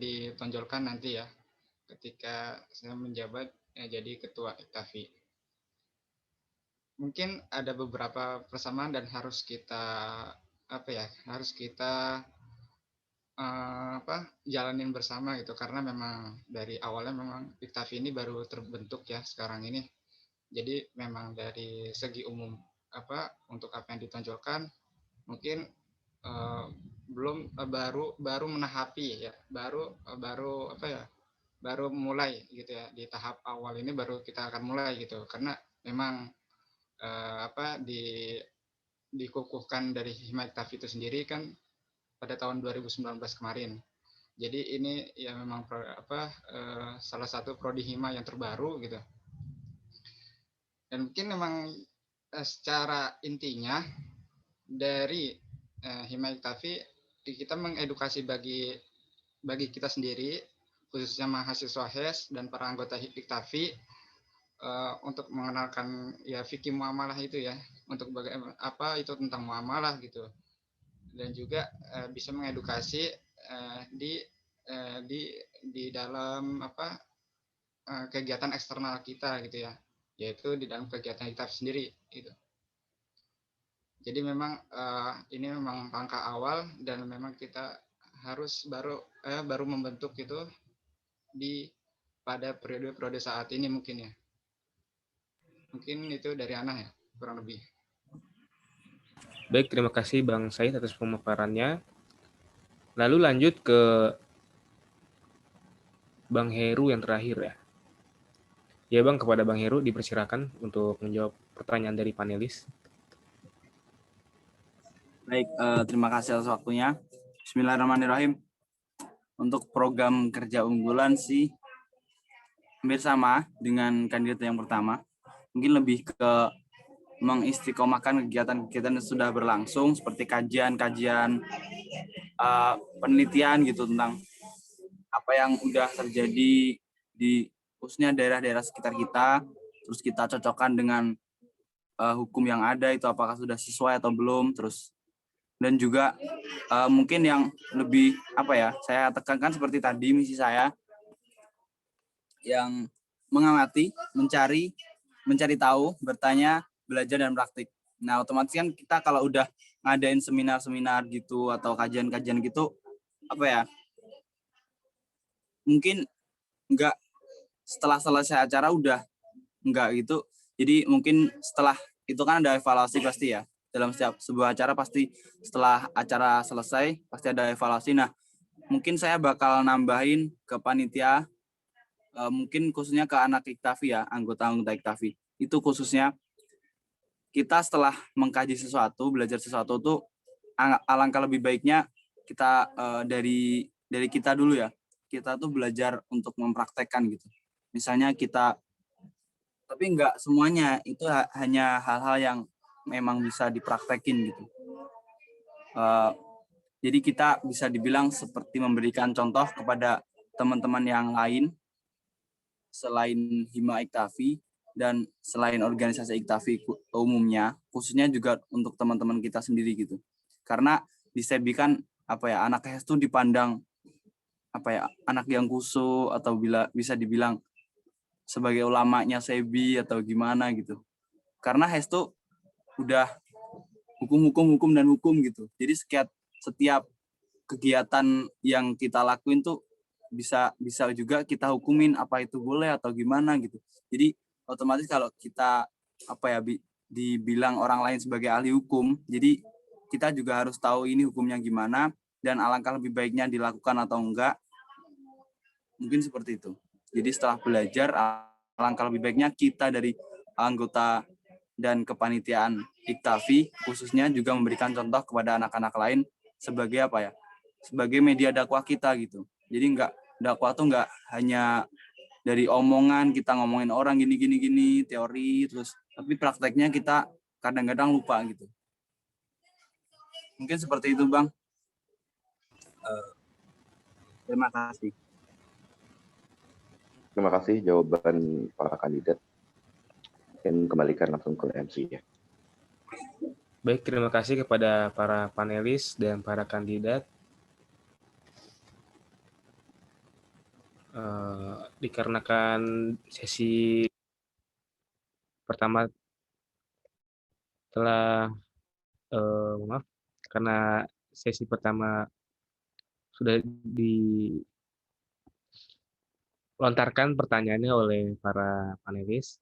ditonjolkan nanti ya ketika saya menjabat jadi ketua IKTAFI. Mungkin ada beberapa persamaan dan harus kita jalanin bersama gitu, karena memang dari awalnya memang IKTAFI ini baru terbentuk ya sekarang ini. Jadi memang dari segi umum untuk apa yang ditonjolkan mungkin baru menahapi ya, baru mulai gitu ya, di tahap awal ini baru kita akan mulai gitu, karena memang dikukuhkan dari Hima IKTAFI itu sendiri kan pada tahun 2019 kemarin. Jadi ini ya memang salah satu prodi Hima yang terbaru gitu. Dan mungkin memang secara intinya dari Hima IKTAFI kita mengedukasi bagi kita sendiri, khususnya mahasiswa HES dan para anggota IKTAFI untuk mengenalkan ya fikih muamalah itu ya, untuk apa itu tentang muamalah gitu, dan juga bisa mengedukasi di dalam kegiatan eksternal kita gitu ya, yaitu di dalam kegiatan kita sendiri gitu. Jadi memang ini memang langkah awal dan memang kita harus baru membentuk itu pada periode saat ini mungkin ya. Mungkin itu dari Ana ya, kurang lebih. Baik, terima kasih Bang Said atas pemaparannya. Lalu lanjut ke Bang Heru yang terakhir ya. Ya Bang, kepada Bang Heru dipersilakan untuk menjawab pertanyaan dari panelis. Baik, terima kasih atas waktunya. Bismillahirrahmanirrahim. Untuk program kerja unggulan sih hampir sama dengan kandidat yang pertama. Mungkin lebih ke mengistiqomahkan kegiatan-kegiatan yang sudah berlangsung seperti kajian-kajian penelitian gitu tentang apa yang udah terjadi di khususnya daerah-daerah sekitar kita, terus kita cocokkan dengan hukum yang ada itu apakah sudah sesuai atau belum, terus dan juga mungkin yang lebih saya tekankan seperti tadi misi saya yang mengamati, mencari tahu, bertanya, belajar dan praktik. Nah, otomatis kan kita kalau udah ngadain seminar-seminar gitu atau kajian-kajian gitu mungkin enggak setelah selesai acara udah enggak gitu. Jadi mungkin setelah itu kan ada evaluasi pasti ya. Dalam setiap sebuah acara pasti setelah acara selesai pasti ada evaluasi. Nah, mungkin saya bakal nambahin ke panitia mungkin khususnya ke anak IKTAFI ya, anggota-anggota IKTAFI. Itu khususnya kita setelah mengkaji sesuatu, belajar sesuatu tuh alangkah lebih baiknya kita dari kita dulu ya. Kita tuh belajar untuk mempraktekkan gitu. Misalnya tapi enggak semuanya, itu hanya hal-hal yang memang bisa dipraktekin gitu. Jadi kita bisa dibilang seperti memberikan contoh kepada teman-teman yang lain selain Hima IKTAFI dan selain organisasi IKTAFI umumnya, khususnya juga untuk teman-teman kita sendiri gitu. Karena di SEBI kan anak HES itu dipandang anak yang khusyuk atau bisa dibilang sebagai ulamanya SEBI atau gimana gitu. Karena HES itu udah hukum dan hukum gitu. Jadi setiap kegiatan yang kita lakuin tuh bisa juga kita hukumin apa itu boleh atau gimana gitu. Jadi otomatis kalau kita dibilang orang lain sebagai ahli hukum, jadi kita juga harus tahu ini hukumnya gimana dan alangkah lebih baiknya dilakukan atau enggak. Mungkin seperti itu. Jadi setelah belajar alangkah lebih baiknya kita dari anggota dan kepanitiaan IKTAFI khususnya juga memberikan contoh kepada anak-anak lain sebagai sebagai media dakwah kita gitu. Jadi dakwah tuh enggak hanya dari omongan kita ngomongin orang gini teori terus, tapi prakteknya kita kadang-kadang lupa gitu. Mungkin seperti itu Bang. Terima kasih. Terima kasih jawaban para kandidat. Mungkin kembalikan langsung ke MC ya. Baik, terima kasih kepada para panelis dan para kandidat. Dikarenakan sesi pertama telah maaf, karena sesi pertama sudah dilontarkan pertanyaannya oleh para panelis.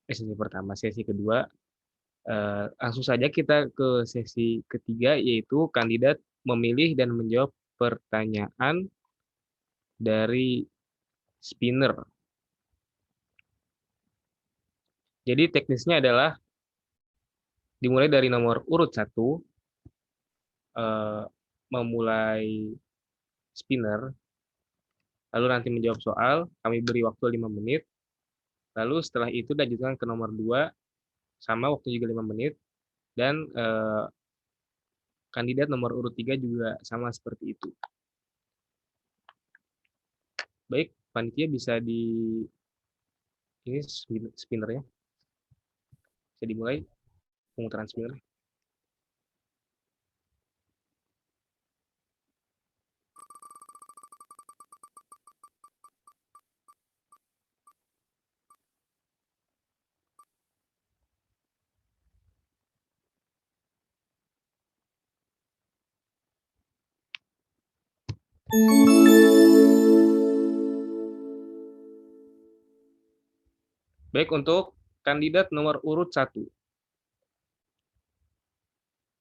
Sesi pertama, sesi kedua, langsung saja kita ke sesi ketiga, yaitu kandidat memilih dan menjawab pertanyaan dari spinner. Jadi teknisnya adalah dimulai dari nomor urut 1, memulai spinner, lalu nanti menjawab soal, kami beri waktu 5 menit, lalu setelah itu dilanjutkan ke nomor 2, sama waktu juga 5 menit, dan kandidat nomor urut 3 juga sama seperti itu. Baik, panitia bisa ini spinnernya. Bisa dimulai pemutaran spinner. Baik, untuk kandidat nomor urut 1.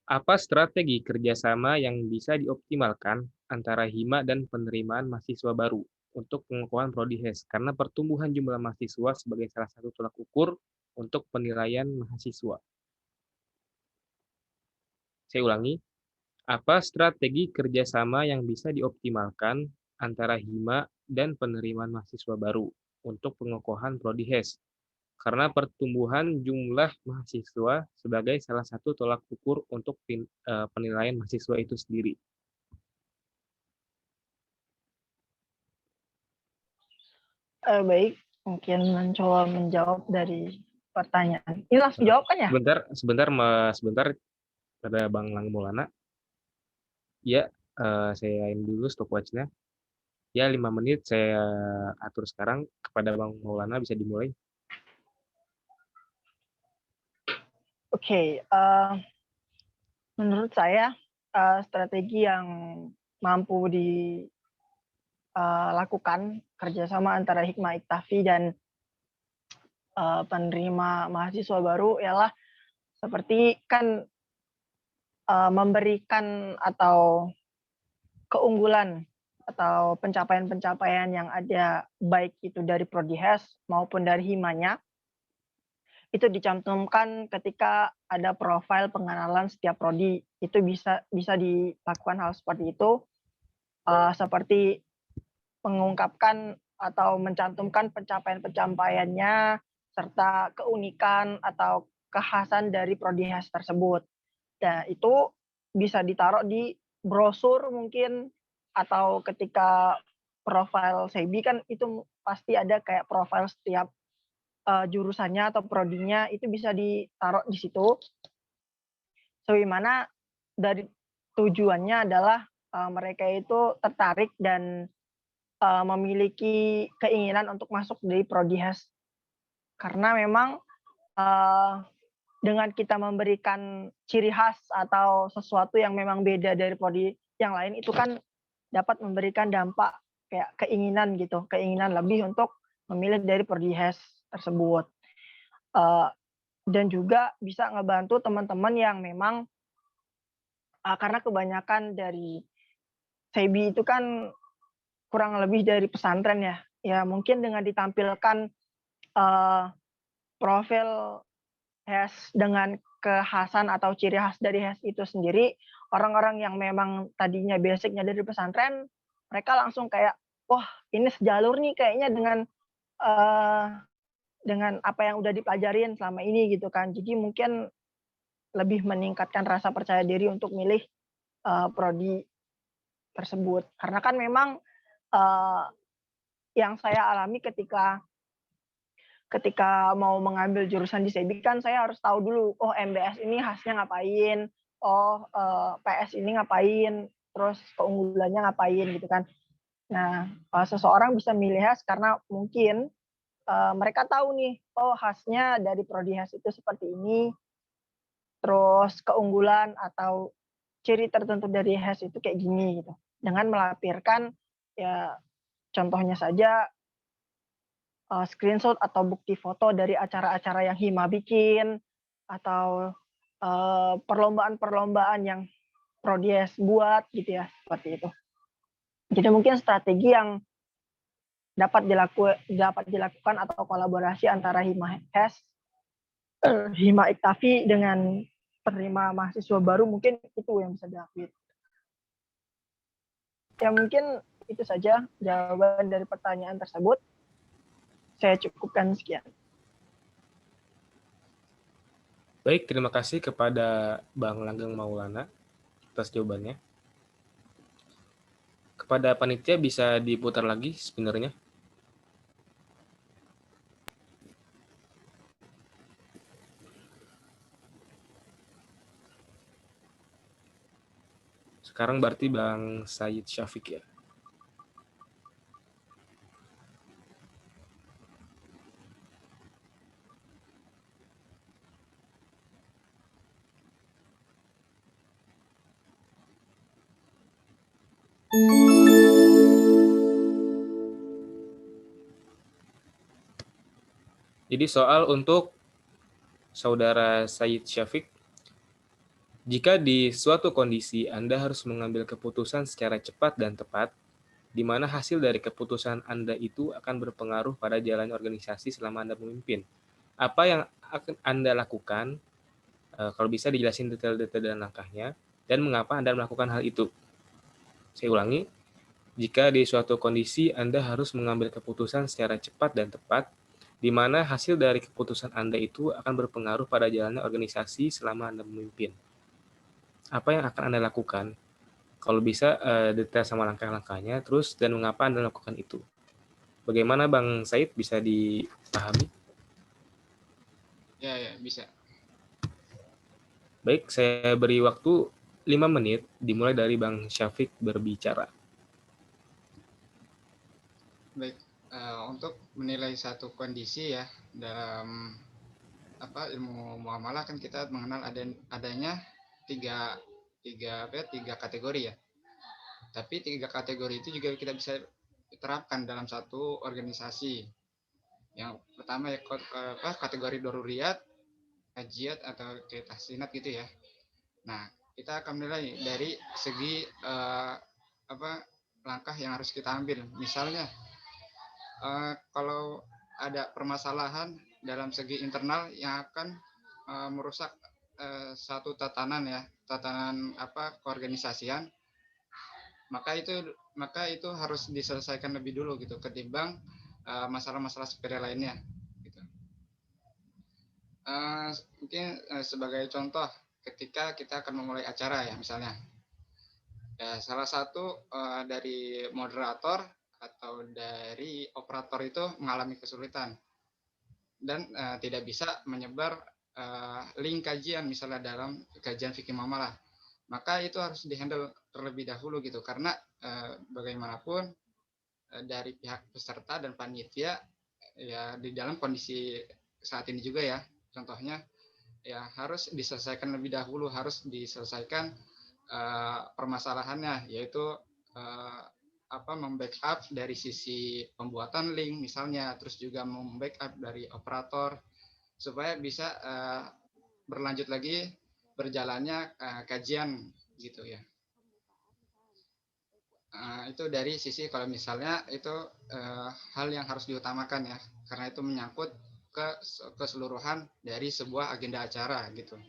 Apa strategi kerjasama yang bisa dioptimalkan antara Hima dan penerimaan mahasiswa baru untuk pengukuhan prodi HES? Karena pertumbuhan jumlah mahasiswa sebagai salah satu tolak ukur untuk penilaian mahasiswa. Saya ulangi, apa strategi kerjasama yang bisa dioptimalkan antara Hima dan penerimaan mahasiswa baru untuk pengukuhan prodi HES? Karena pertumbuhan jumlah mahasiswa sebagai salah satu tolak ukur untuk penilaian mahasiswa itu sendiri. Baik, mungkin mencoba menjawab dari pertanyaan. Ini langsung jawab kan ya? Sebentar, ada Bang Lang Maulana. Ya, saya ini dulu stopwatch-nya. Ya, 5 menit saya atur sekarang kepada Bang Maulana, bisa dimulai. Oke, menurut saya strategi yang mampu dilakukan kerjasama antara Hikma Iktafi dan penerima mahasiswa baru ialah seperti kan memberikan atau keunggulan atau pencapaian-pencapaian yang ada baik itu dari prodi HES maupun dari himanya itu dicantumkan ketika ada profil pengenalan setiap prodi. Itu bisa dilakukan hal seperti itu, seperti mengungkapkan atau mencantumkan pencapaian-pencapaiannya serta keunikan atau kekhasan dari prodi HES tersebut. Nah, itu bisa ditaruh di brosur mungkin, atau ketika profil SEBI kan itu pasti ada kayak profil setiap jurusannya atau prodinya, itu bisa ditaruh di situ. Sebagaimana dari tujuannya adalah mereka itu tertarik dan memiliki keinginan untuk masuk di prodi HES. Karena memang dengan kita memberikan ciri khas atau sesuatu yang memang beda dari prodi yang lain, itu kan dapat memberikan dampak kayak keinginan gitu, keinginan lebih untuk memilih dari prodi HES tersebut. Dan juga bisa ngebantu teman-teman yang memang karena kebanyakan dari SEBI itu kan kurang lebih dari pesantren ya. Ya mungkin dengan ditampilkan profil HES dengan kekhasan atau ciri khas dari HES itu sendiri, orang-orang yang memang tadinya basicnya dari pesantren, mereka langsung kayak, wah ini sejalur nih kayaknya dengan apa yang udah dipelajarin selama ini gitu kan. Jadi mungkin lebih meningkatkan rasa percaya diri untuk milih prodi tersebut. Karena kan memang yang saya alami ketika mau mengambil jurusan di SEBI kan saya harus tahu dulu, oh MBS ini khasnya ngapain, oh PS ini ngapain, terus keunggulannya ngapain gitu kan. Nah, seseorang bisa milih HAS karena mungkin mereka tahu nih, oh khasnya dari prodi HAS itu seperti ini, terus keunggulan atau ciri tertentu dari HAS itu kayak gini gitu. Dengan melampirkan ya contohnya saja screenshot atau bukti foto dari acara-acara yang Hima bikin atau perlombaan-perlombaan yang prodi HAS buat gitu ya, seperti itu. Jadi mungkin strategi yang dapat dilakukan atau kolaborasi antara Hima HAS, Hima Iktafi dengan penerima mahasiswa baru mungkin itu yang bisa dilakukan. Ya mungkin itu saja jawaban dari pertanyaan tersebut. Saya cukupkan sekian. Baik, terima kasih kepada Bang Langgeng Maulana atas jawabannya. Kepada panitia bisa diputar lagi spinnernya. Sekarang berarti Bang Said Syafiq ya. Jadi soal untuk Saudara Said Syafiq, jika di suatu kondisi Anda harus mengambil keputusan secara cepat dan tepat, di mana hasil dari keputusan Anda itu akan berpengaruh pada jalannya organisasi selama Anda memimpin. Apa yang akan Anda lakukan? Kalau bisa dijelasin detail-detail dan langkahnya, dan mengapa Anda melakukan hal itu. Saya ulangi, jika di suatu kondisi Anda harus mengambil keputusan secara cepat dan tepat, di mana hasil dari keputusan Anda itu akan berpengaruh pada jalannya organisasi selama Anda memimpin. Apa yang akan Anda lakukan? Kalau bisa detail sama langkah-langkahnya, terus dan mengapa Anda melakukan itu. Bagaimana Bang Said, bisa dipahami? Ya, bisa. Baik, saya beri waktu 5 menit, dimulai dari Bang Syafiq berbicara. Baik, untuk menilai satu kondisi ya dalam ilmu muamalah kan kita mengenal adanya tiga kategori ya. Tapi 3 kategori itu juga kita bisa terapkan dalam satu organisasi. Yang pertama ya kategori daruriyat, kajiat atau tahsinat gitu ya. Nah, kita akan menilai dari segi langkah yang harus kita ambil. Misalnya kalau ada permasalahan dalam segi internal yang akan merusak satu tatanan keorganisasian, maka itu harus diselesaikan lebih dulu gitu ketimbang masalah-masalah sepele lainnya gitu. Mungkin sebagai contoh ketika kita akan memulai acara ya misalnya ya, salah satu dari moderator atau dari operator itu mengalami kesulitan dan tidak bisa menyebar link kajian misalnya dalam kajian fikih muamalah, maka itu harus dihandle terlebih dahulu gitu karena bagaimanapun dari pihak peserta dan panitia ya di dalam kondisi saat ini juga ya contohnya ya harus diselesaikan lebih dahulu, harus diselesaikan permasalahannya yaitu membackup dari sisi pembuatan link misalnya, terus juga membackup dari operator supaya bisa berlanjut lagi berjalannya kajian gitu ya. Itu dari sisi kalau misalnya itu hal yang harus diutamakan ya, karena itu menyangkut ke keseluruhan dari sebuah agenda acara gitu.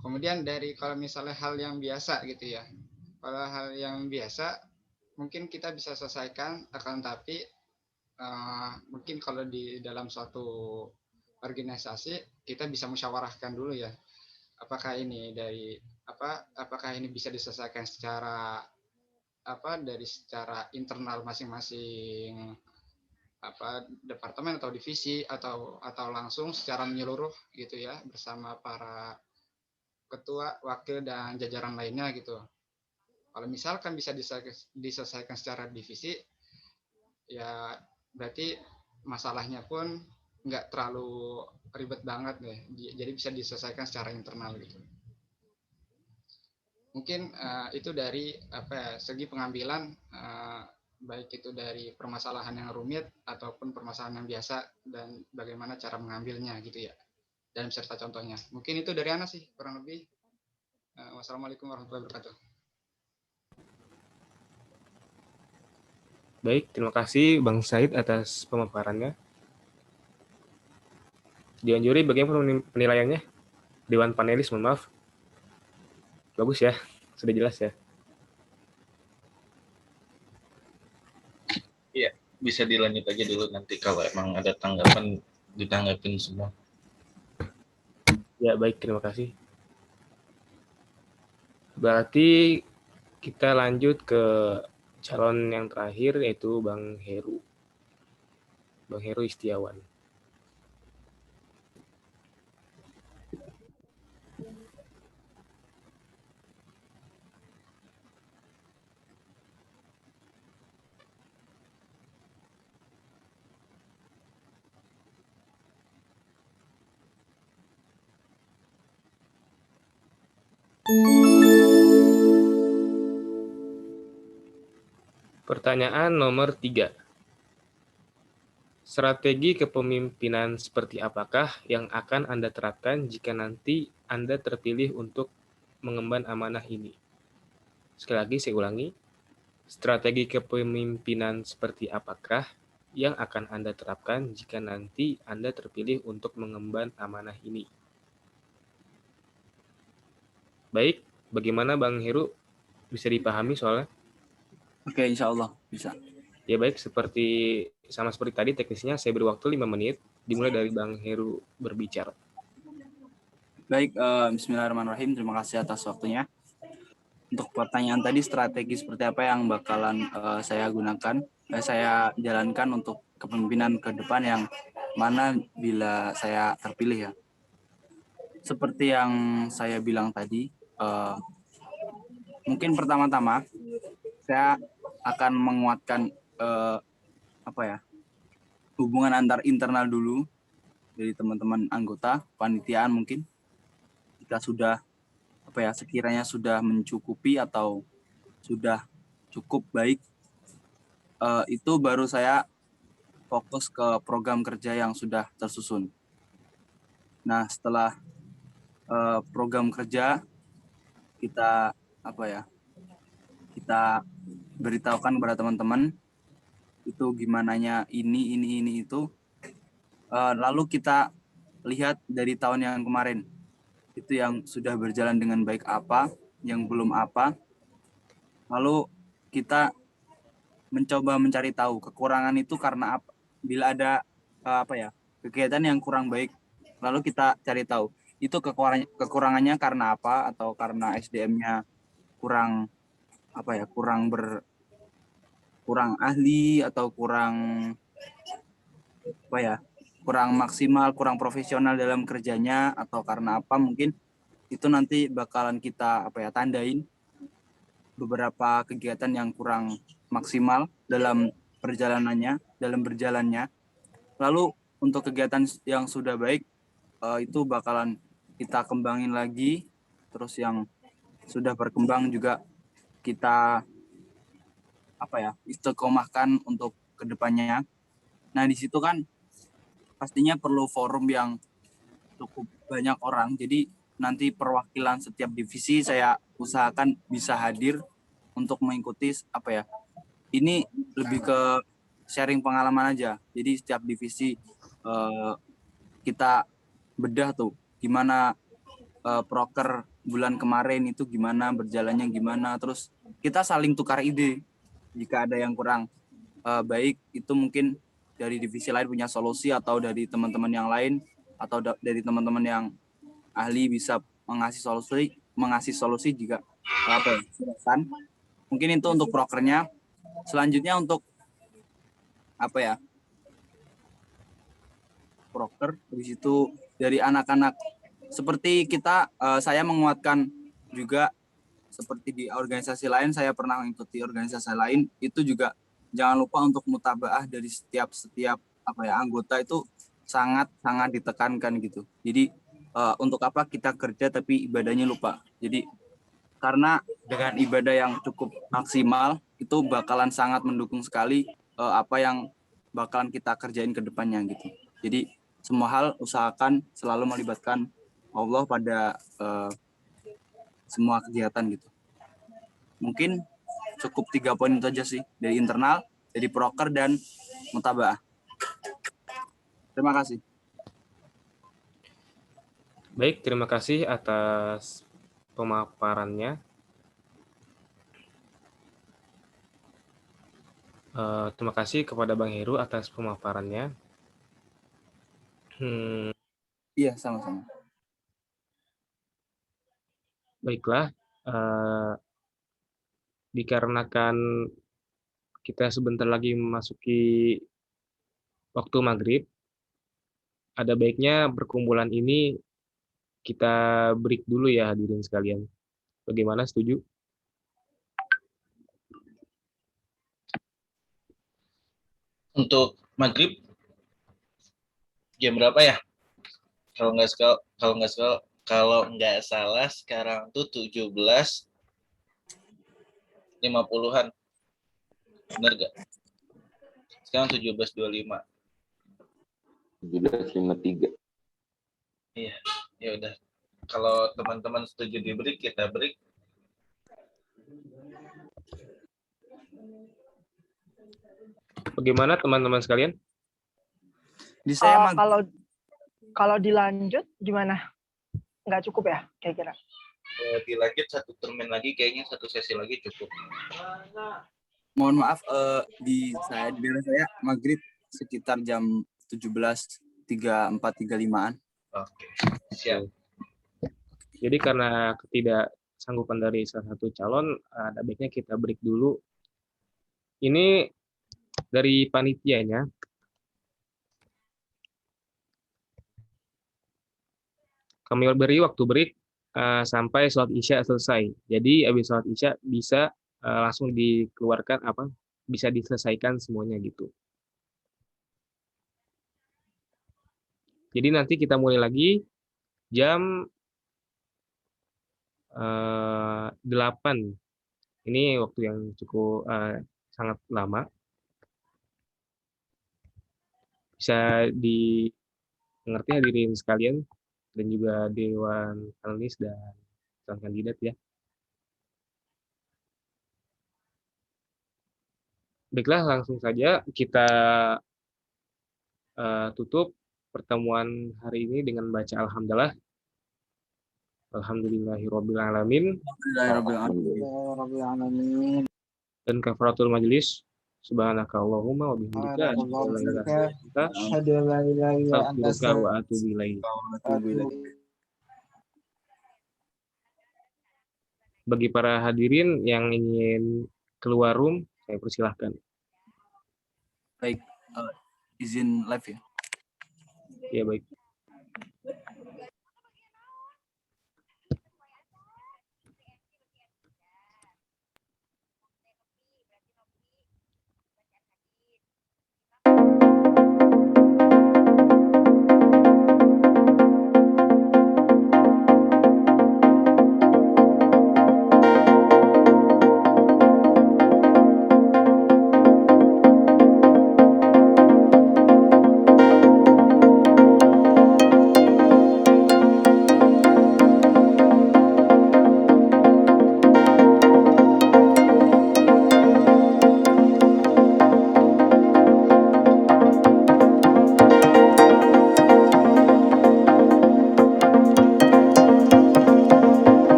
Kemudian dari kalau misalnya hal yang biasa gitu ya, kalau hal yang biasa mungkin kita bisa selesaikan, akan tapi mungkin kalau di dalam suatu organisasi kita bisa musyawarahkan dulu ya, apakah ini dari apakah ini bisa diselesaikan secara internal masing-masing departemen atau divisi atau langsung secara menyeluruh gitu ya, bersama para ketua, wakil, dan jajaran lainnya gitu. Kalau misalkan bisa diselesaikan secara divisi, ya berarti masalahnya pun nggak terlalu ribet banget deh. Jadi bisa diselesaikan secara internal gitu. Mungkin itu dari segi pengambilan, baik itu dari permasalahan yang rumit ataupun permasalahan yang biasa, dan bagaimana cara mengambilnya gitu ya, dan beserta contohnya. Mungkin itu dari Ana sih kurang lebih. Wassalamualaikum warahmatullahi wabarakatuh. Baik, terima kasih Bang Said atas pemaparannya. Dewan juri bagaimana penilaiannya? Dewan panelis, mohon maaf. Bagus ya, sudah jelas ya. Iya, bisa dilanjut aja dulu, nanti kalau emang ada tanggapan ditanggapin semua. Ya, baik, terima kasih. Berarti kita lanjut ke calon yang terakhir, yaitu Bang Heru. Bang Heru Istiawan. Pertanyaan nomor 3. Strategi kepemimpinan seperti apakah yang akan Anda terapkan jika nanti Anda terpilih untuk mengemban amanah ini? Sekali lagi saya ulangi. Strategi kepemimpinan seperti apakah yang akan Anda terapkan jika nanti Anda terpilih untuk mengemban amanah ini? Baik, bagaimana Bang Heru? Bisa dipahami soalnya? Oke, insya Allah bisa. Ya baik, sama seperti tadi teknisnya saya beri waktu 5 menit, dimulai dari Bang Heru berbicara. Baik, bismillahirrahmanirrahim. Terima kasih atas waktunya. Untuk pertanyaan tadi, strategi seperti apa yang bakalan saya jalankan untuk kepemimpinan ke depan yang mana bila saya terpilih ya. Seperti yang saya bilang tadi, mungkin pertama-tama saya akan menguatkan hubungan antar internal dulu dari teman-teman anggota panitiaan. Mungkin jika sudah sekiranya sudah mencukupi atau sudah cukup baik, itu baru saya fokus ke program kerja yang sudah tersusun. Nah, setelah program kerja kita kita beritahukan kepada teman-teman itu gimananya ini itu, lalu kita lihat dari tahun yang kemarin itu yang sudah berjalan dengan baik apa, yang belum apa, lalu kita mencoba mencari tahu kekurangan itu karena apa. Bila ada kegiatan yang kurang baik, lalu kita cari tahu itu kekurangannya karena apa, atau karena SDM-nya kurang ahli, atau kurang maksimal, kurang profesional dalam kerjanya, atau karena apa. Mungkin itu nanti bakalan kita tandain beberapa kegiatan yang kurang maksimal dalam berjalannya. Lalu untuk kegiatan yang sudah baik, itu bakalan kita kembangin lagi, terus yang sudah berkembang juga kita istiqomahkan untuk kedepannya. Nah, di situ kan pastinya perlu forum yang cukup banyak orang. Jadi nanti perwakilan setiap divisi saya usahakan bisa hadir untuk mengikuti ini lebih ke sharing pengalaman aja. Jadi setiap divisi kita bedah tuh gimana proker bulan kemarin itu gimana, berjalannya gimana, terus kita saling tukar ide. Jika ada yang kurang baik, itu mungkin dari divisi lain punya solusi, atau dari teman-teman yang lain, atau dari teman-teman yang ahli bisa mengasih solusi, mengasih solusi jika silakan. Mungkin itu untuk prokernya. Selanjutnya untuk proker, habis itu dari anak-anak seperti kita, saya menguatkan juga seperti di organisasi lain, saya pernah mengikuti organisasi lain, itu juga jangan lupa untuk mutabaah dari setiap anggota itu sangat ditekankan gitu. Jadi untuk apa kita kerja tapi ibadahnya lupa. Jadi karena dengan ibadah yang cukup maksimal itu bakalan sangat mendukung sekali apa yang bakalan kita kerjain ke depannya gitu. Jadi semua hal usahakan selalu melibatkan Allah pada semua kegiatan gitu. Mungkin cukup 3 poin itu aja sih, dari internal, dari proker, dan mutabaah. Terima kasih. Baik, terima kasih atas pemaparannya. Terima kasih kepada Bang Heru atas pemaparannya. Iya, sama-sama. Baiklah, dikarenakan kita sebentar lagi memasuki waktu maghrib, ada baiknya perkumpulan ini kita break dulu ya hadirin sekalian. Bagaimana, setuju? Untuk maghrib jam berapa ya? Kalau nggak salah sekarang tuh 17.50-an. Bener gak? Sekarang 17.25. 17.53. Iya, ya udah. Kalau teman-teman setuju di break, kita break. Bagaimana teman-teman sekalian? Di saya Kalau dilanjut gimana? Nggak cukup ya kira-kira? Dilanjut 1 termin lagi, kayaknya 1 sesi lagi cukup. mohon maaf, di daerah saya maghrib sekitar jam 17.34-35-an. Oke, siap. Jadi karena ketidaksanggupan dari salah satu calon, ada baiknya kita break dulu. Ini dari panitianya. Kami beri waktu break sampai sholat isya selesai. Jadi habis sholat isya bisa langsung dikeluarkan bisa diselesaikan semuanya gitu. Jadi nanti kita mulai lagi jam 8. Ini waktu yang cukup sangat lama. Bisa dimengerti hadirin sekalian dan juga dewan panelis dan calon kandidat ya. Baiklah, langsung saja kita tutup pertemuan hari ini dengan baca alhamdulillah. Alhamdulillahirabbil alamin. Dan kafaratul majelis. Subhanakallahumma wa bihamdika asyhadu an la ilaha illa anta astaghfiruka wa atubu ilaik. Bagi para hadirin yang ingin keluar room, saya persilahkan. Baik, izin live ya. Ya baik.